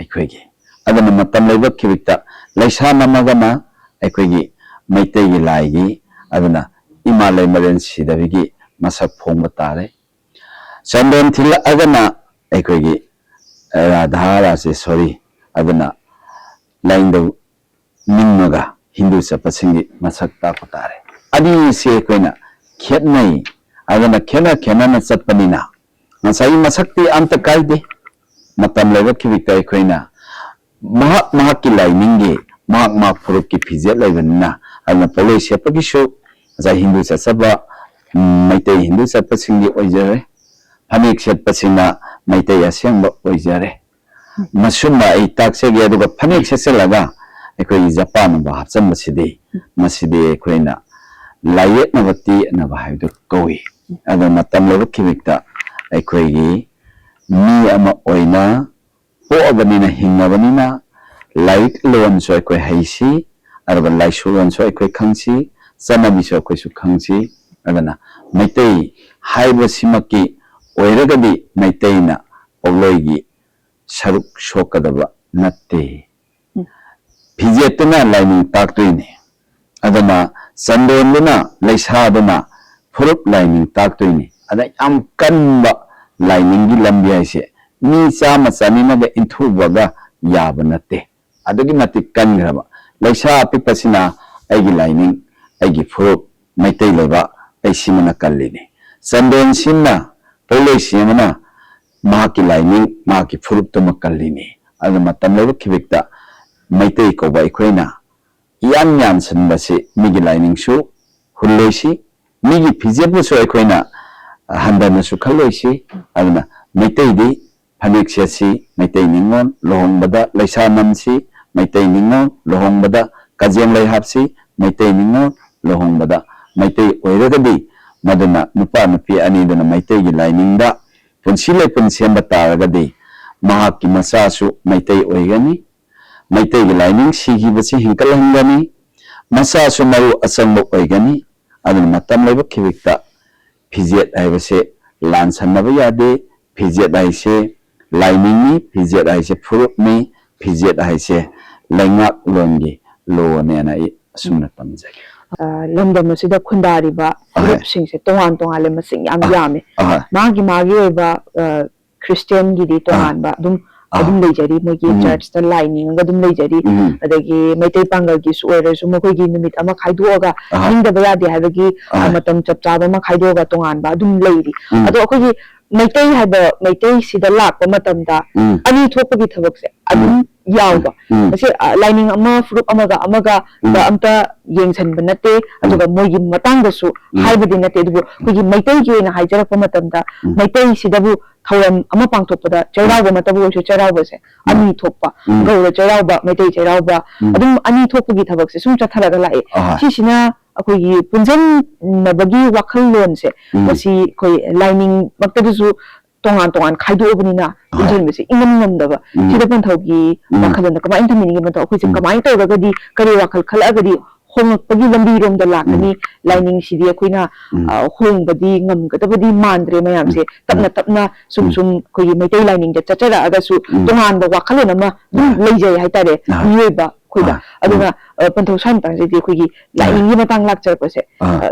aikogi adana matam layba kibikta laisa namagana aikogi Maitei gi laigi adana Imalay maren sidabigi masak phongba tare sandon thil agana aikogi Radha Rajeshwari adana lain do minnaga Hindu sapasingi masak ta patare adi se koina khetnai adana khena na satpanina ngasai masakti amta kaide matam leba kibikta koina mahak ki laininge mahak furuk ki phije laibanina adana poloi sepagi sho za Hindu sasaba Maitei Hindu sapasingi oijare phanik setpasina Maitei asyangba oijare masuma ai taxe ge aduga phanik seselaga ekoi Japan ba hapsam masidi ekoina layet nabati na ba haidu koi ado matam lo kibikta ekoi gi mi ama oina po abanina hingabanina laik lon so ekoi haisi arba laisu lon so ekoi khangsi sanabi so ekoi su khangsi adana Maitei haiba simaki oiragadi Maitei na ogloigi saruk shokadaba natte phijetuna lining taktuini adana sandonduna leisaduna furup lining taktuini ada am kanba lining gi lambi aise mi chama chanina ga inthubaga yaba natte adagi matik kangraba leisa apipasina aigi lining aigi furup Maitei leba aisimana kallini sandon sinna poloi simana mahaki lining mahaki furup to makallini adana matam leba kibikta Maitei ko ba ikoina yan sanbase migi lining su hulloisi migi phijebu so ikoina handana su khalloisi adana Maitei di phanik sesi Maitei ningon lohongbada leisa namsi Maitei ningon lohongbada kajeng lai hapsi Maitei ningon lohongbada Maitei oiragadi madana nupa nupi ani dana Maitei gi lining da punsile punsemba taragadi mahaki masasu Maitei oigani Maitei gi lining sigi basi hinkalangani masasu maru asangbo oigani adana matam leba kibikta phijet aibase lansanaba yade phijet aise lining ni phijet aise furup ni phijet aise laingak longi lo ne na sumna tamjai lamdam asida khundariba furup singse tongan le masing yam yame magi oiba Christian gi di tongan ba adum leijari mogi church ta lining adum leijari adagi Maitei pangal gi su oiresu mogi numit ama khaiduoga hingda bayade habagi matam chapchaba ma khaiduoga tongan ba adum leiri ado akogi Maitei haba Maitei sida lakpa matamda ani thopagi thabakse adum yawba mase lining ama furup amaga da amta yengsan banate aduga mogi matang da su haibadi nate dubu kogi Maitei gi na haijarakpa matamda Maitei sidabu thauram ama pangthokpada chairauba matabu oisu chairauba se ani thokpa gaura chairauba Maitei chairauba adum ani thokpagi thabakse sum chatharaga lae sisina akogi punjan nabagi wakhal lon se masi koi lining maktadusu tongan khaidoobnina punjan bese ingam ngamdaba sida panthaugi wakhalna kamain thamini gi panthau akoise kamain tawragadi kari wakhal khalagadi hongakpagi lambi romda lakani lining sidi akoina hongbadi ngamgadabadi mandre mayamse tapna sum koi Maitei lining ja chachara agasu tongan ba wakhalon ama leijai haitare miyoiba koida aduna panthau san tangse di koigi lining gi matang lakcharpase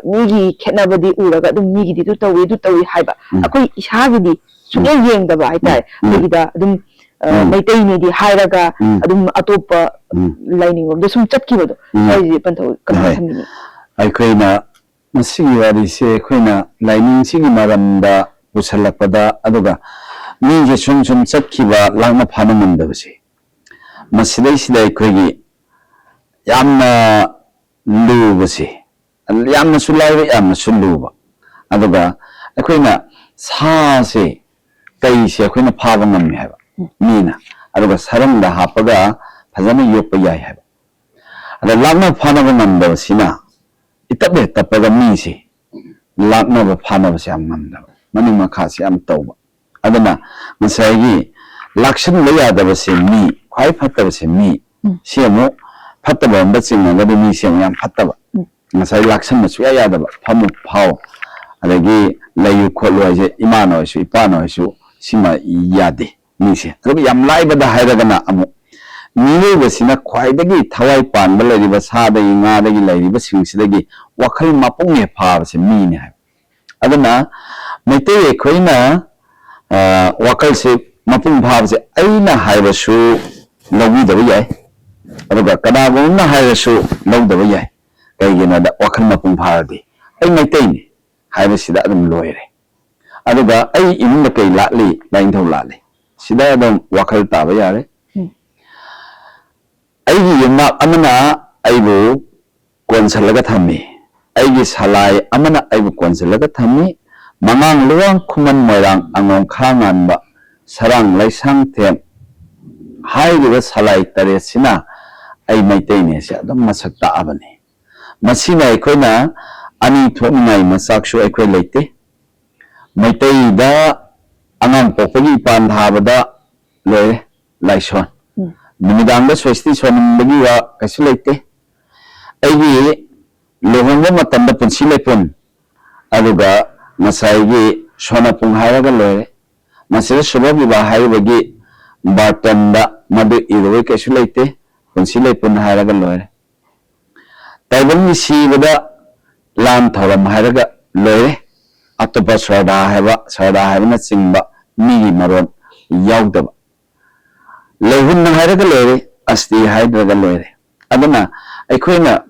migi khetnabadi uraga adum migi di du tawi haiba akoi isagi di sugye yengdaba haitare koigida adum Maitei ni di hairaga adum atopa lining of the sum chapkibado sai panthau kamai thamini aikoina masigi wari se koina lining sigi maramda pusalakpada aduga mi je sum chapkiba langma phana mandabase masidai sidai koigi yamna ꯂꯨꯕꯁꯤ ꯌꯥꯝꯅꯁꯨ ꯂꯥꯏꯕ ꯌꯥꯝꯅꯁꯨ ꯂꯨꯕ ꯑꯗꯨꯒ ꯑꯩꯈꯣꯏꯅ ꯁꯥꯁꯦ ꯀꯩꯁꯦ ꯑꯩꯈꯣꯏꯅ ꯐꯥꯕ ꯉꯝꯃꯤ ꯍꯥꯏꯕ ꯃꯤꯅ ꯑꯗꯨꯒ ꯁꯔꯪꯗ ꯍꯥꯞꯄꯒ ꯐꯖꯅ ꯌꯣꯛꯄ ꯌꯥꯏ ꯍꯥꯏꯕ ꯑꯗ ꯂꯥꯛꯅ ꯐꯥꯅꯕ ꯉꯝꯗꯕꯁꯤꯅ ꯏꯇꯞ ꯍꯦꯛ ꯇꯞꯄꯒ ꯃꯤꯁꯦ ꯂꯥꯛꯅꯕ ꯐꯥꯅꯕꯁꯦ ꯌꯥꯝ ꯉꯝꯗꯕ ꯃꯅꯤꯡ ꯃꯈꯥꯁꯦ ꯌꯥꯝ ꯇꯧꯕ ꯑꯗꯨꯅ ꯉꯁꯥꯏꯒꯤ ꯂꯥꯛꯁꯤꯟꯕ ꯌꯥꯗꯕꯁꯦ ꯃꯤ ꯈ꯭ꯋꯥꯏ ꯐꯠꯇꯕꯁꯦ ꯃꯤ ꯁꯤ ꯑꯃꯨꯛ ꯐꯠꯇꯕ ꯑꯃꯗ ꯆꯤꯡꯉꯒꯗꯤ ꯃꯤꯁꯦ ꯑꯃꯨꯛ ꯌꯥꯝ ꯐꯠꯇꯕ ngасai laksan na suya ya da famu phao adagi layu kholu haise imano haisu ipano haisu sima yade nise adubi yam laiba da hairaga na amu niwe basina khwaidagi thawai panba lariba sada inga dagi lariba singsidagi wakhal mapung he pha se mi ne hai aduna meite khoina wakhal se mapung pha se aina haiba su lawi da yai aduga kada go na haiba su law da yai kaigina da wakhal mapung pha di ai meite ni haiba sida adum loire aduga ai imun da kai latli lain thau latli sida adum wakhal ta ba yare aigi yuma amana aibu konsalaga thami aigi salai amana aibu konsalaga thami mangang luang khuman moirang angong khangan ba sarang laisang them haiga salai tare sina ai maitai ne se adam masakta abane masina aikoina ani thongai masakshu aikoi leite maitai da angang pokagi pan thabada le laison Numidanga Swesti Sonambagi Kasulate Agi Lohonga Matanda Punsilepun Aduga Masai Sonapung Haraga Lore Masir Subabi Bahai Bartanda Madu Ido Kasulate Punsilepun Haraga Lore Taiwan Sibada Lam Thoram Haraga Lore Atopa Sada Havana Simba Migi Maron Yaudaba Lehun na hairaga lere asti haidraga lere aduna aikoina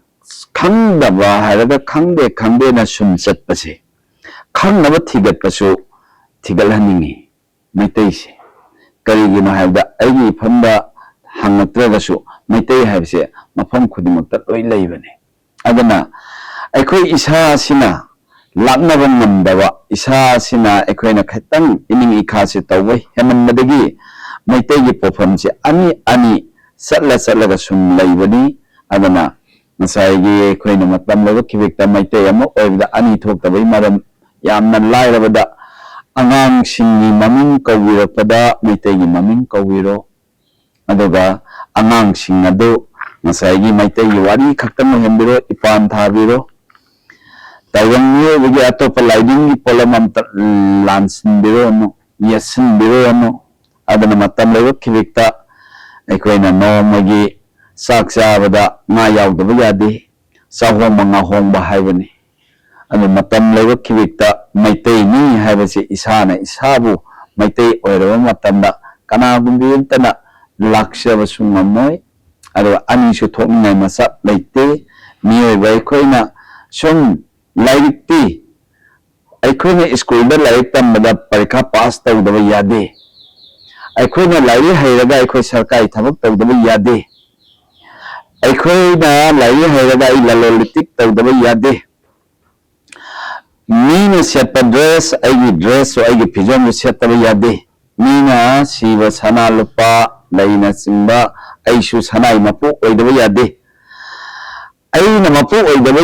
khangdaba hairaga khangde na sum chatpase khangnaba thigatpasu thigalhaningi maitai se karigino haibda aigi phamba hangatragasu maitai haibse mafam khudimakta loi leibane aduna aikoi isa sina laknaba ngamdaba isa sina aikoina khatang ining ikhase tawai hemanmadagi Maitegi pofamsi ani satla sum laibani adana masaigi khoina matam lawa kibekta maitei ama oibda ani thoktabai maram yamna lairabada angang singi maming kawirapada maitegi maming kawiro aduga angang singado masaigi maitegi wari khaktang hembiro ipan thabiro tawangye bigi atopa laiding polamam lansinbiro no yasinbiro no adana matam lewa kibikta aikoina nomagi saksa bada nga yaudaba yade sahong mga hong bahaybani anu matam lewa kibikta maitei ni haibase isana isabu maitei oirawa matamda kana gumbiyentana lakshaba sungamoy adu ani su thoknai masa leite miyoiba aikoina sum lairikti aikoina school da lairik tambada parikha pass tawdaba yade aikoina lairi hairaga aikoi sarkai thabak tawdaba yade aikoina lairi hairaga ai lalolitik tawdaba yade mina setpa dress aigi dress so aigi pijam setaba yade mina siba sana lupa laina simba aishu sanai mapu oidaba yade aina mapu oidaba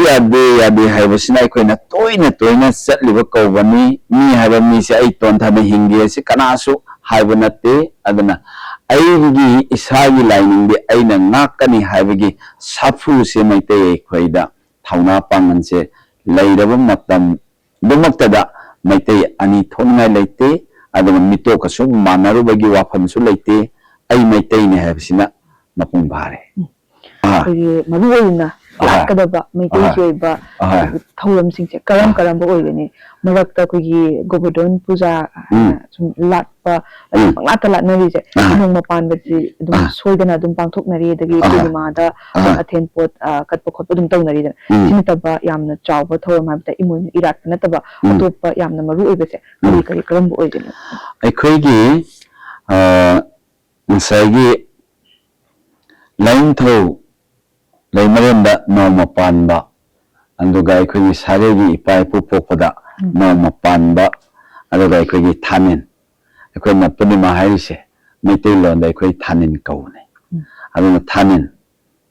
yade haibasina aikoina toina satliba kawbani mi haiba mi se ai tonthana hinge se kanasu haibunate adana aigi isagi lining de aina ngakani haibagi safu se maite khoida thauna pangan se leiraba matam dumaktada maite ani thongai leite adana mito kasu manaru bagi wafam su leite ai maite ni haibsina mapung bare maruina kadaba maite joiba thaulam singse karam bo oigani marakta kogi govardhan puja sum latpa lata latnari je nong mapan bati dum soidana dum pangthoknari dagi purima da athen pot katpa khotpa dum tawnari da sinataba yamna chawba thauram habta imoin irat nataba atoppa yamna maru oibase kari karam bo oigani aikoigi nsaigi lain thau ꯂꯩꯃꯔꯦꯟꯗ ꯅꯣꯡꯃ ꯄꯥꯟꯕ ꯑꯗꯨꯒ ꯑꯩꯈꯣꯏꯒꯤ ꯁꯥꯒꯩꯒꯤ ꯏꯄꯥ ꯏꯄꯨ ꯄꯣꯛꯄꯗ ꯅꯣꯡꯃ ꯄꯥꯟꯕ ꯑꯗꯨꯒ ꯑꯩꯈꯣꯏꯒꯤ ꯊꯥꯅꯤꯟ ꯑꯩꯈꯣꯏꯅ ꯄꯨꯔꯅꯤꯃꯥ ꯍꯥꯏꯔꯤꯁꯦ ꯃꯩꯇꯩꯂꯣꯟꯗ ꯑꯩꯈꯣꯏ ꯊꯥꯅꯤꯟ ꯀꯧꯕꯅꯤ ꯑꯗꯨꯅ ꯊꯥꯅꯤꯟ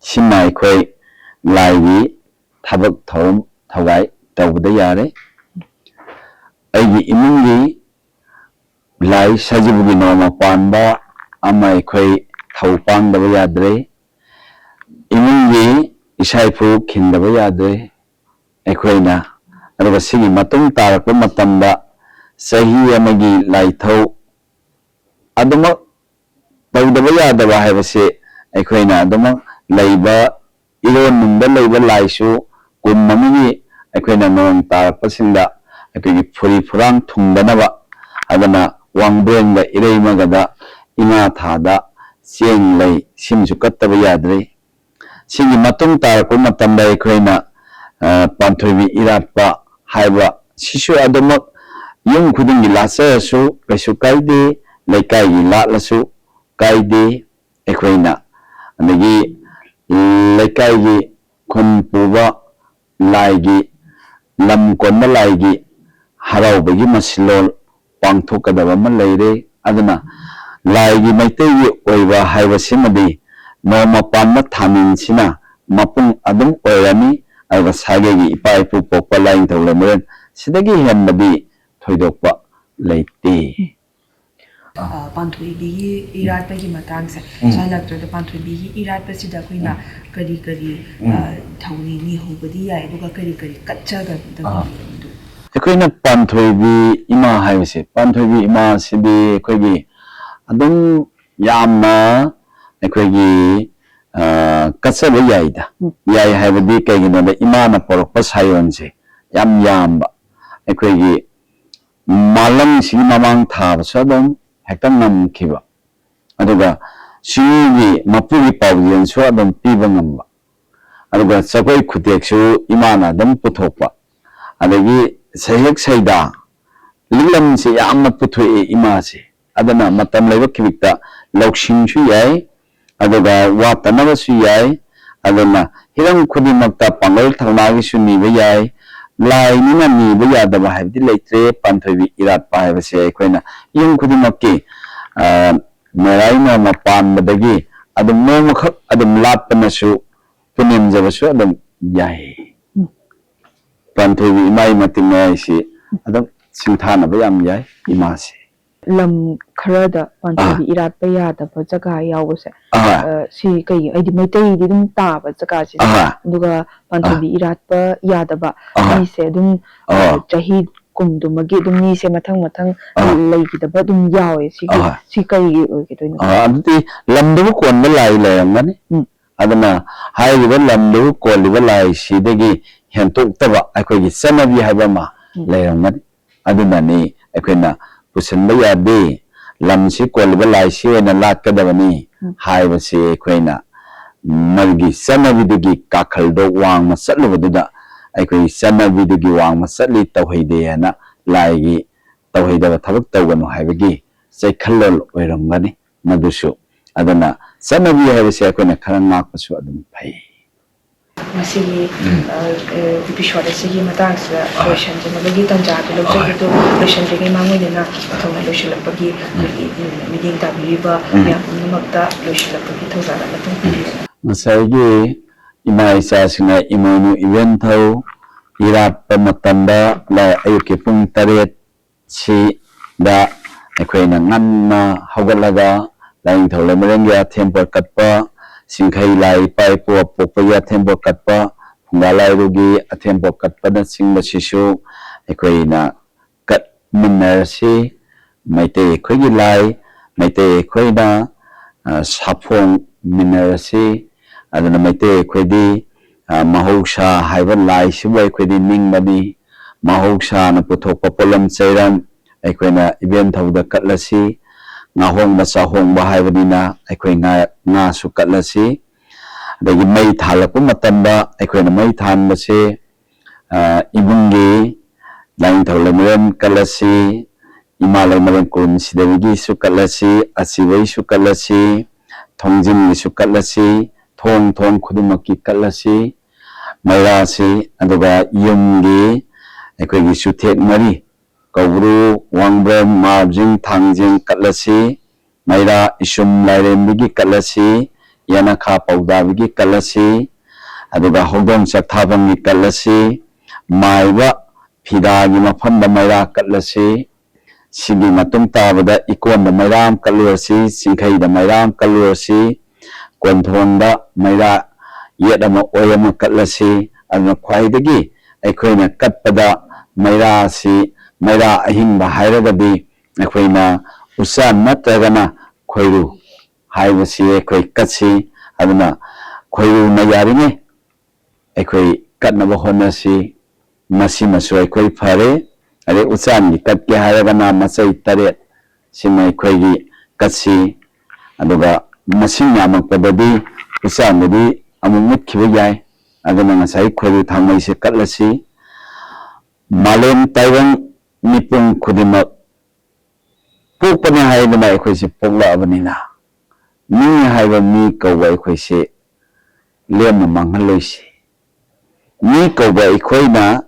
ꯁꯤꯃ ꯑꯩꯈꯣꯏ ꯂꯥꯏꯒꯤ ꯊꯕꯛ ꯊꯧꯔꯝ ꯊꯧꯒꯥꯏ ꯇꯧꯕꯗ ꯌꯥꯔꯦ ꯑꯩꯒꯤ ꯏꯃꯨꯡꯒꯤ ꯂꯥꯏ ꯁꯖꯤꯕꯨꯒꯤ ꯅꯣꯡꯃ ꯄꯥꯟꯕ ꯑꯃ ꯑꯩꯈꯣꯏ ꯊꯧ ꯄꯥꯡꯗꯕ ꯌꯥꯗ꯭ꯔꯦ ꯏꯃꯨꯡꯒꯤ ꯏꯁꯥ ꯏꯄꯨ ꯈꯤꯟꯗꯕ ꯌꯥꯗ꯭ꯔꯦ ꯑꯩꯈꯣꯏꯅ ꯑꯗꯨꯒ ꯁꯤꯒꯤ ꯃꯇꯨꯡ ꯇꯥꯔꯛꯄ ꯃꯇꯝꯗ ꯆꯍꯤ ꯑꯃꯒꯤ ꯂꯥꯏꯊꯧ ꯑꯗꯨꯃꯛ ꯇꯧꯗꯕ ꯌꯥꯗꯕ ꯍꯥꯏꯕꯁꯦ ꯑꯩꯈꯣꯏꯅ ꯑꯗꯨꯃꯛ ꯂꯩꯕ ꯏꯔꯣꯟꯅꯨꯡꯗ ꯂꯩꯕ ꯂꯥꯏꯁꯨ ꯀꯨꯝ ꯑꯃꯒꯤ ꯑꯩꯈꯣꯏꯅ ꯅꯣꯡ ꯇꯥꯔꯛꯄꯁꯤꯡꯗ ꯑꯩꯈꯣꯏꯒꯤ ꯐꯨꯔꯤ ꯐꯨꯔꯥꯡ ꯊꯨꯡꯗꯅꯕ ꯑꯗꯨꯅ ꯋꯥꯡꯕ꯭ꯔꯦꯟꯒ ꯏꯔꯩꯃꯒꯗ ꯏꯉꯥ ꯊꯥꯗ ꯆꯦꯡ ꯂꯩ ꯁꯤꯃꯁꯨ ꯀꯠꯇꯕ ꯌꯥꯗ꯭ꯔꯦ ꯁꯤꯒꯤ ꯃꯇꯨꯡ ꯇꯥꯔꯛꯄ ꯃꯇꯝꯗ ꯑꯩꯈꯣꯏꯅ ꯄꯥꯟꯊꯣꯏꯕꯤ ꯏꯔꯥꯠꯄ ꯍꯥꯏꯕ ꯁꯤꯁꯨ ꯑꯗꯨꯃꯛ ꯌꯨꯝ ꯈꯨꯗꯤꯡꯒꯤ ꯂꯥꯠꯆꯔꯁꯨ ꯀꯩꯁꯨ ꯀꯥꯏꯗꯦ ꯂꯩꯀꯥꯏꯒꯤ ꯂꯥꯠꯂꯁꯨ ꯀꯥꯏꯗꯦ ꯑꯩꯈꯣꯏꯅ ꯑꯗꯒꯤ ꯂꯩꯀꯥꯏꯒꯤ ꯈꯨꯟ ꯄꯨꯕ ꯂꯥꯏꯒꯤ ꯂꯝ ꯀꯣꯟꯕ ꯂꯥꯏꯒꯤ ꯍꯔꯥꯎꯕꯒꯤ ꯃꯁꯤꯂꯣꯟ ꯄꯥꯡꯊꯣꯛꯀꯗꯕ ꯑꯃ ꯂꯩꯔꯦ ꯑꯗꯨꯅ ꯂꯥꯏꯒꯤ ꯃꯩꯇꯩꯒꯤ ꯑꯣꯏꯕ ꯍꯥꯏꯕꯁꯤꯃꯗꯤ ꯅꯣꯡꯃ ꯄꯥꯟꯕ ꯊꯥꯅꯤꯟꯁꯤꯅ ꯃꯄꯨꯡ ꯑꯗꯨꯝ ꯑꯣꯏꯔꯅꯤ ꯑꯗꯨꯒ ꯁꯥꯒꯩꯒꯤ ꯏꯄꯥ ꯏꯄꯨ ꯄꯣꯛꯄ ꯂꯥꯏꯅꯤꯡꯊꯧ ꯂꯩꯃꯔꯦꯟ ꯁꯤꯗꯒꯤ ꯍꯦꯟꯕꯗꯤ ꯊꯣꯏꯗꯣꯛꯄ ꯂꯩꯇꯦ ꯄꯥꯟꯊꯣꯏꯕꯤꯒꯤ ꯏꯔꯥꯠꯄꯒꯤ ꯃꯇꯥꯡꯁꯦ ꯁ꯭ꯋꯥꯏ ꯂꯥꯛꯇ꯭ꯔꯗ ꯄꯥꯟꯊꯣꯏꯕꯤꯒꯤ ꯏꯔꯥꯠꯄꯁꯤꯗ ꯑꯩꯈꯣꯏꯅ ꯀꯔꯤ ꯀꯔꯤ ꯊꯧꯅꯤ ꯅꯤꯍꯧꯕꯗꯤ ꯌꯥꯏ ꯑꯗꯨꯒ ꯀꯔꯤ ꯀꯔꯤ ꯀꯠꯆꯒꯗꯕꯅꯤ ꯑꯩꯈꯣꯏꯅ ꯄꯥꯟꯊꯣꯏꯕꯤ ꯏꯃꯥ ꯍꯥꯏꯕꯁꯦ ꯄꯥꯟꯊꯣꯏꯕꯤ ꯏꯃꯥꯁꯤꯗꯤ ꯑꯩꯈꯣꯏꯒꯤ ꯑꯗꯨꯝ ꯌꯥꯝꯅ ꯑꯩꯈꯣꯏꯒꯤ ꯀꯠꯆꯕ ꯌꯥꯏ ꯍꯥꯏꯕꯗꯤ ꯀꯩꯒꯤꯅꯣꯗ ꯏꯃꯥꯅ ꯄꯣꯔꯛꯄ ꯁꯥꯌꯣꯟꯁꯦ ꯌꯥꯝ ꯌꯥꯝꯕ ꯑꯩꯈꯣꯏꯒꯤ ꯃꯥꯂꯪꯁꯤꯒꯤ ꯃꯃꯥꯡ ꯊꯥꯕꯁꯨ ꯑꯗꯨꯝ ꯍꯦꯛꯇ ꯉꯝꯈꯤꯕ ꯑꯗꯨꯒ ꯁꯤꯒꯤ ꯃꯄꯨꯒꯤ ꯄꯥꯎꯖꯦꯜꯁꯨ ꯑꯗꯨꯝ ꯄꯤꯕ ꯉꯝꯕ ꯑꯗꯨꯒ ꯆꯒꯣꯏ ꯈꯨꯇꯦꯛꯁꯨ ꯏꯃꯥꯅ ꯑꯗꯨم ꯄꯨꯊꯣꯛꯄ ꯑꯗꯒꯤ ꯁꯩꯍꯦꯛ ꯁꯩꯗꯥ ꯂꯤꯛꯂꯝꯁꯦ ꯌꯥꯝꯅ ꯄꯨꯊꯣꯛꯏ ꯏꯃꯥꯁꯦ ꯑꯗꯨꯅ ꯃꯇꯝ ꯂꯩꯕ ꯈꯤꯕꯤꯛꯇ ꯂꯧꯁꯤꯡꯁꯨ ꯌꯥꯏ ꯑꯗꯨꯒ ꯋꯥꯠꯇꯅꯕꯁꯨ ꯌꯥꯏ ꯑꯗꯨꯅ ꯍꯤꯔꯝ ꯈꯨꯗꯤꯡꯃꯛꯇ ꯄꯥꯡꯒꯜ ꯊꯧꯅꯥꯒꯤꯁꯨ ꯅꯤꯕ ꯌꯥꯏ ꯂꯥꯏꯅꯤꯅ ꯅꯤꯕ ꯌꯥꯗꯕ ꯍꯥꯏꯕꯗꯤ ꯂꯩꯇ꯭ꯔꯦ ꯄꯥꯟꯊꯣꯏꯕꯤ ꯏꯔꯥꯠꯄ ꯍꯥꯏꯕꯁꯦ ꯑꯩꯈꯣꯏꯅ ꯌꯨꯝ ꯈꯨꯗꯤꯡꯃꯛꯀꯤ ꯃꯦꯔꯥꯏ ꯅꯣꯡꯃ ꯄꯥꯟꯕꯗꯒꯤ ꯑꯗꯨꯝ ꯅꯣꯡꯃꯈꯛ ꯑꯗꯨꯝ ꯂꯥꯠꯄꯅꯁꯨ ꯄꯨꯅꯤꯡꯖꯕꯁꯨ ꯑꯗꯨꯝ ꯌꯥꯏ ꯄꯥꯟꯊꯣꯏꯕꯤ ꯏꯃꯥꯒꯤ ꯃꯇꯤꯡ ꯃꯌꯥꯏꯁꯤ ꯑꯗꯨꯝ ꯁꯤꯡꯊꯥꯅꯕ ꯌꯥꯝ ꯌꯥꯏ ꯏꯃꯥꯁꯦ ꯂꯝ ꯈꯔꯗ ꯄꯥꯟꯊꯣꯏꯕꯤ ꯏꯔꯥꯠꯄ ꯌꯥꯗꯕ ꯖꯒꯥ ꯌꯥꯎꯕꯁꯦ ꯁꯤ ꯀꯩ ꯍꯥꯏꯗꯤ ꯃꯩꯇꯩꯗꯤ ꯑꯗꯨꯝ ꯇꯥꯕ ꯖꯒꯥꯁꯤꯗ ꯑꯗꯨꯒ ꯄꯥꯟꯊꯣꯏꯕꯤ ꯏꯔꯥꯠꯄ ꯌꯥꯗꯕ ꯃꯤꯁꯦ ꯑꯗꯨꯝ ꯆꯍꯤ ꯀꯨꯝꯗꯨꯃꯒꯤ ꯑꯗꯨꯝ ꯃꯤꯁꯦ ꯃꯊꯪ ꯂꯩꯈꯤꯗꯕ ꯑꯗꯨꯝ ꯌꯥꯎꯋꯦ ꯁꯤ ꯀꯩꯒꯤ ꯑꯣꯏꯒꯗꯣꯏꯅꯣ ꯑꯗꯨꯗꯤ ꯂꯝꯗꯨꯕꯨ ꯀꯣꯟꯕ ꯂꯥꯏ ꯂꯩꯔꯝꯒꯅꯤ ꯑꯗꯨꯅ ꯍꯥꯏꯔꯤꯕ ꯂꯝꯗꯨꯕꯨ ꯀꯣꯜꯂꯤꯕ ꯂꯥꯏꯁꯤꯗꯒꯤ ꯍꯦꯟꯇꯣꯛꯇꯕ ꯑꯩꯈꯣꯏꯒꯤ ꯆꯠꯅꯕꯤ ꯍꯥꯏꯕ ꯑꯃ ꯂꯩꯔꯝꯒꯅꯤ ꯑꯗꯨꯅꯅꯤ ꯑꯩꯈꯣꯏꯅ ꯄꯨꯁꯤꯟꯕ ꯌꯥꯗꯦ ꯂꯝꯁꯤ ꯀꯣꯜꯂꯤꯕ ꯂꯥꯏꯁꯤ ꯑꯣꯏꯅ ꯂꯥꯠꯀꯗꯕꯅꯤ ꯍꯥꯏꯕꯁꯤ ꯑꯩꯈꯣꯏꯅ ꯃꯥꯒꯤ ꯆꯠꯅꯕꯤꯗꯨꯒꯤ ꯀꯥꯈꯜꯗꯣ ꯋꯥꯡꯃ ꯆꯠꯂꯨꯕꯗꯨꯗ ꯑꯩꯈꯣꯏꯒꯤ ꯆꯠꯅꯕꯤꯗꯨꯒꯤ ꯋꯥꯡꯃ ꯆꯠꯂꯤ ꯇꯧꯍꯩꯗꯦ ꯍꯥꯏꯅ ꯂꯥꯏꯒꯤ ꯇꯧꯍꯩꯗꯕ ꯊꯕꯛ ꯇꯧꯒꯅꯨ ꯍꯥꯏꯕꯒꯤ ꯆꯩꯈꯜꯂꯣꯟ ꯑꯣꯏꯔꯝꯒꯅꯤ ꯃꯗꯨꯁꯨ ꯑꯗꯨꯅ ꯆꯠꯅꯕꯤ ꯍꯥꯏꯕꯁꯦ ꯑꯩꯈꯣꯏꯅ ꯈꯔ ꯉꯥꯛꯄꯁꯨ ꯑꯗꯨꯝ ꯐꯩ ꯃꯁꯤꯒꯤ ꯏꯄꯤꯁꯣꯠ ꯑꯁꯤꯒꯤ ꯃꯇꯥꯡꯁꯤꯗ ꯂꯣꯏꯁꯤꯟꯖꯅꯕꯒꯤ ꯇꯥꯟꯖꯥꯗꯨ ꯂꯧꯖꯒꯦꯗꯨ ꯂꯣꯏꯁꯤꯟꯗ꯭ꯔꯤꯉꯩ ꯃꯥꯡꯑꯣꯏꯅꯅ ꯃꯊꯧꯅ ꯂꯣꯏꯁꯤꯜꯂꯛꯄꯒꯤ ꯑꯩꯈꯣꯏꯒꯤ ꯃꯤꯠꯌꯦꯡ ꯇꯥꯕꯤꯔꯤꯕ ꯃꯌꯥꯝ ꯄꯨꯝꯅꯃꯛꯇ ꯂꯣꯏꯁꯤꯜꯂꯛꯄꯒꯤ ꯊꯧꯖꯥꯜ ꯑꯃꯇꯪ ꯄꯤꯕꯤꯌꯨ ꯉꯁꯥꯏꯒꯤ ꯏꯃꯥ ꯏꯆꯥꯁꯤꯡꯅ ꯏꯃꯣꯏꯅꯨ ꯏꯕꯦꯟꯊꯧ ꯏꯔꯥꯠꯄ ꯃꯇꯝꯗ ꯑꯌꯨꯛꯀꯤ ꯄꯨꯡ 8 ꯁꯤꯗ ꯑꯩꯈꯣꯏꯅ ꯉꯟꯅ ꯍꯧꯒꯠꯂꯒ ꯂꯥꯏꯅꯤꯡꯊꯧ ꯂꯩꯃꯔꯦꯟꯒꯤ ꯑꯊꯦꯟꯄꯣꯠ ꯀꯠꯄ ꯁꯤꯡꯈꯩ ꯂꯥꯏ ꯏꯄꯥ ꯏꯄꯨ ꯄꯣꯛꯄꯒꯤ ꯑꯊꯦꯟꯄꯣꯠ ꯀꯠꯄ ꯐꯨꯡꯒꯥ ꯂꯥꯏꯔꯨꯒꯤ ꯑꯊꯦꯟꯄꯣꯠ ꯀꯠꯄꯅꯆꯤꯡꯕꯁꯤꯁꯨ ꯑꯩꯈꯣꯏꯅ ꯀꯠꯃꯤꯟꯅꯔꯁꯤ ꯃꯩꯇꯩ ꯑꯩꯈꯣꯏꯒꯤ ꯂꯥꯏ ꯃꯩꯇꯩ ꯑꯩꯈꯣꯏꯅ ꯁꯥꯐꯣꯡꯃꯤꯟꯅꯔꯁꯤ ꯑꯗꯨꯅ ꯃꯩꯇꯩ ꯑꯩꯈꯣꯏꯗꯤ ꯃꯍꯧꯁꯥ ꯍꯥꯏꯕ ꯂꯥꯏꯁꯤꯕꯨ ꯑꯩꯈꯣꯏꯗꯤ ꯅꯤꯡꯕꯅꯤ ꯃꯍꯧꯁꯥꯅ ꯄꯨꯊꯣꯛꯄ ꯄꯣꯠꯂꯝ ꯆꯩꯔꯝ ꯑꯩꯈꯣꯏꯅ ꯏꯕꯦꯟꯊꯧꯗ ꯀꯠꯂꯁꯤ ꯉꯥꯍꯣꯡꯕ ꯆꯥꯍꯣꯡꯕ ꯍꯥꯏꯕꯅꯤꯅ ꯑꯩꯈꯣꯏ ꯉꯥꯁꯨ ꯀꯠꯂꯁꯤ ꯑꯗꯒꯤ ꯃꯩ ꯊꯥꯜꯂꯛꯄ ꯃꯇꯝꯗ ꯑꯩꯈꯣꯏꯅ ꯃꯩ ꯊꯥꯟꯕꯁꯦ ꯏꯕꯨꯡꯒꯤ ꯂꯥꯏꯅꯤꯡꯊꯧ ꯂꯩꯃꯔꯦꯟ ꯀꯠꯂꯁꯤ ꯏꯃꯥ ꯂꯩꯃꯔꯦꯟ ꯀꯨꯔꯨꯝ ꯁꯤꯗꯕꯤꯒꯤꯁꯨ ꯀꯠꯂꯁꯤ ꯑꯁꯤꯕꯩꯁꯨ ꯀꯠꯂꯁꯤ ꯊꯣꯡꯖꯤꯟꯒꯤꯁꯨ ꯀꯠꯂꯁꯤ thong khudumaki katlasi mairasi aduga yumgi aikoigi suthek mari kaubru wangbram marjing thangjing katlasi maira isum lairembigi katlasi yanakha paudabigi katlasi aduga hogdong chakthabangi katlasi maiba phidagi mafamda maira katlasi sigi matung tabada ikonda mairam kalurasi singkhaida mairam kalurasi konthonda maira yedama oyama katlasi aduna khwaidagi aikoina katpada maira si maira ahingba hairagadi aikoina usan natragana khoiru haibasi aikoi katsi aduna khoiru na yaringe aikoi katnaba honasi masi masu aikoi phare are usan gi katke hairagana masai taret simai khoigi katsi aduga masing yamakpadadi usan dadi amumut khiba yai aduna ngasai khoiru thangmai se katlasi malem taiwan nipung khudimak pokpane haidana aikhoise pokla abanina mi haiba mi kauba aikhoise lem manghalloise mi kauba aikhoina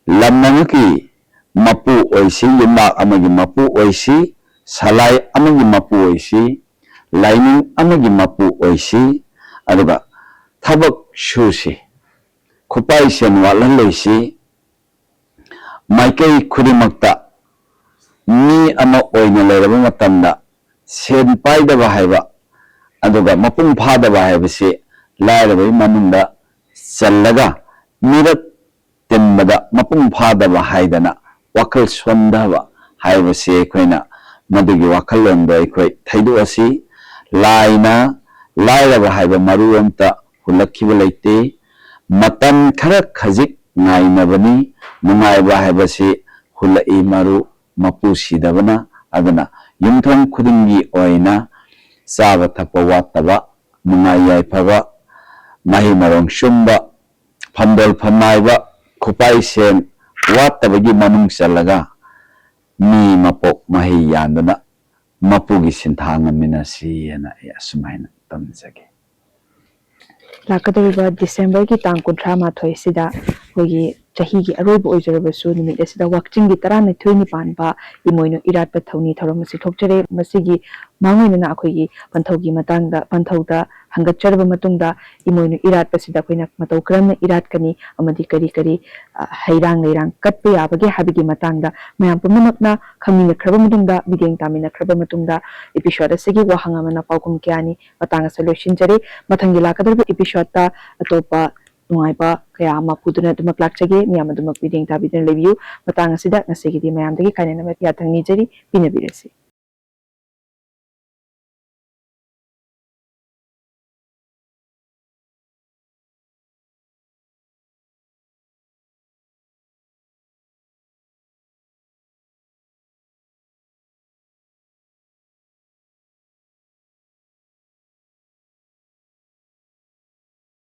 lamnamaki mapu oisi yuma amagi mapu oisi salai amagi mapu oisi laining amagi mapu oisi aduga thabak shusi khupai sen walalloisi maikai khudimakta mi ama oina leraba matamda sen paidaba haiba aduga mapung phadaba haibase lairaba manungda challaga mirak timbada mapung phadaba haidana wakal swandaba haibase khoina madugi wakal londo aikoi thaidu asi laina lairaba haiba maru amta hulakhiba leite matam khara khajik ngainabani nungaiba haibase hulai maru mapu sidabana adana yumthong khudingi oina saba thakpa wataba nungai yaifaba mahi marong shumba phamdol phamaiba khupai sen wattabagi manung challaga mi mapok mahi yandana mapugi sinthanga minasi yana asmaina tamjage lakadariba December ki tang 13 sida hogi chahi gi aroibu oijarabasu numit asida wakching gi tarana thoini panba imoino irat pa thoni thorom si thokjare masigi mangoina akhogi panthogi matangda panthauda hangatcharba matungda imoino irat pa sida koina matau kramna irat kani amadi kari kari hairang leirang katpe yabage habigi matangda mayam pumamakna khamina khraba matungda bideng tamina khraba matungda episode asigi wahanga mana paukum kyani matanga solution jare mathangi lakadarba episode ta atopa nungaiba kaya ama puduna dumak lakchage miyam dumak bideng tabidun review matang asida ngasigi di mayam dagi kainana mat yathang ni jari pinabirasi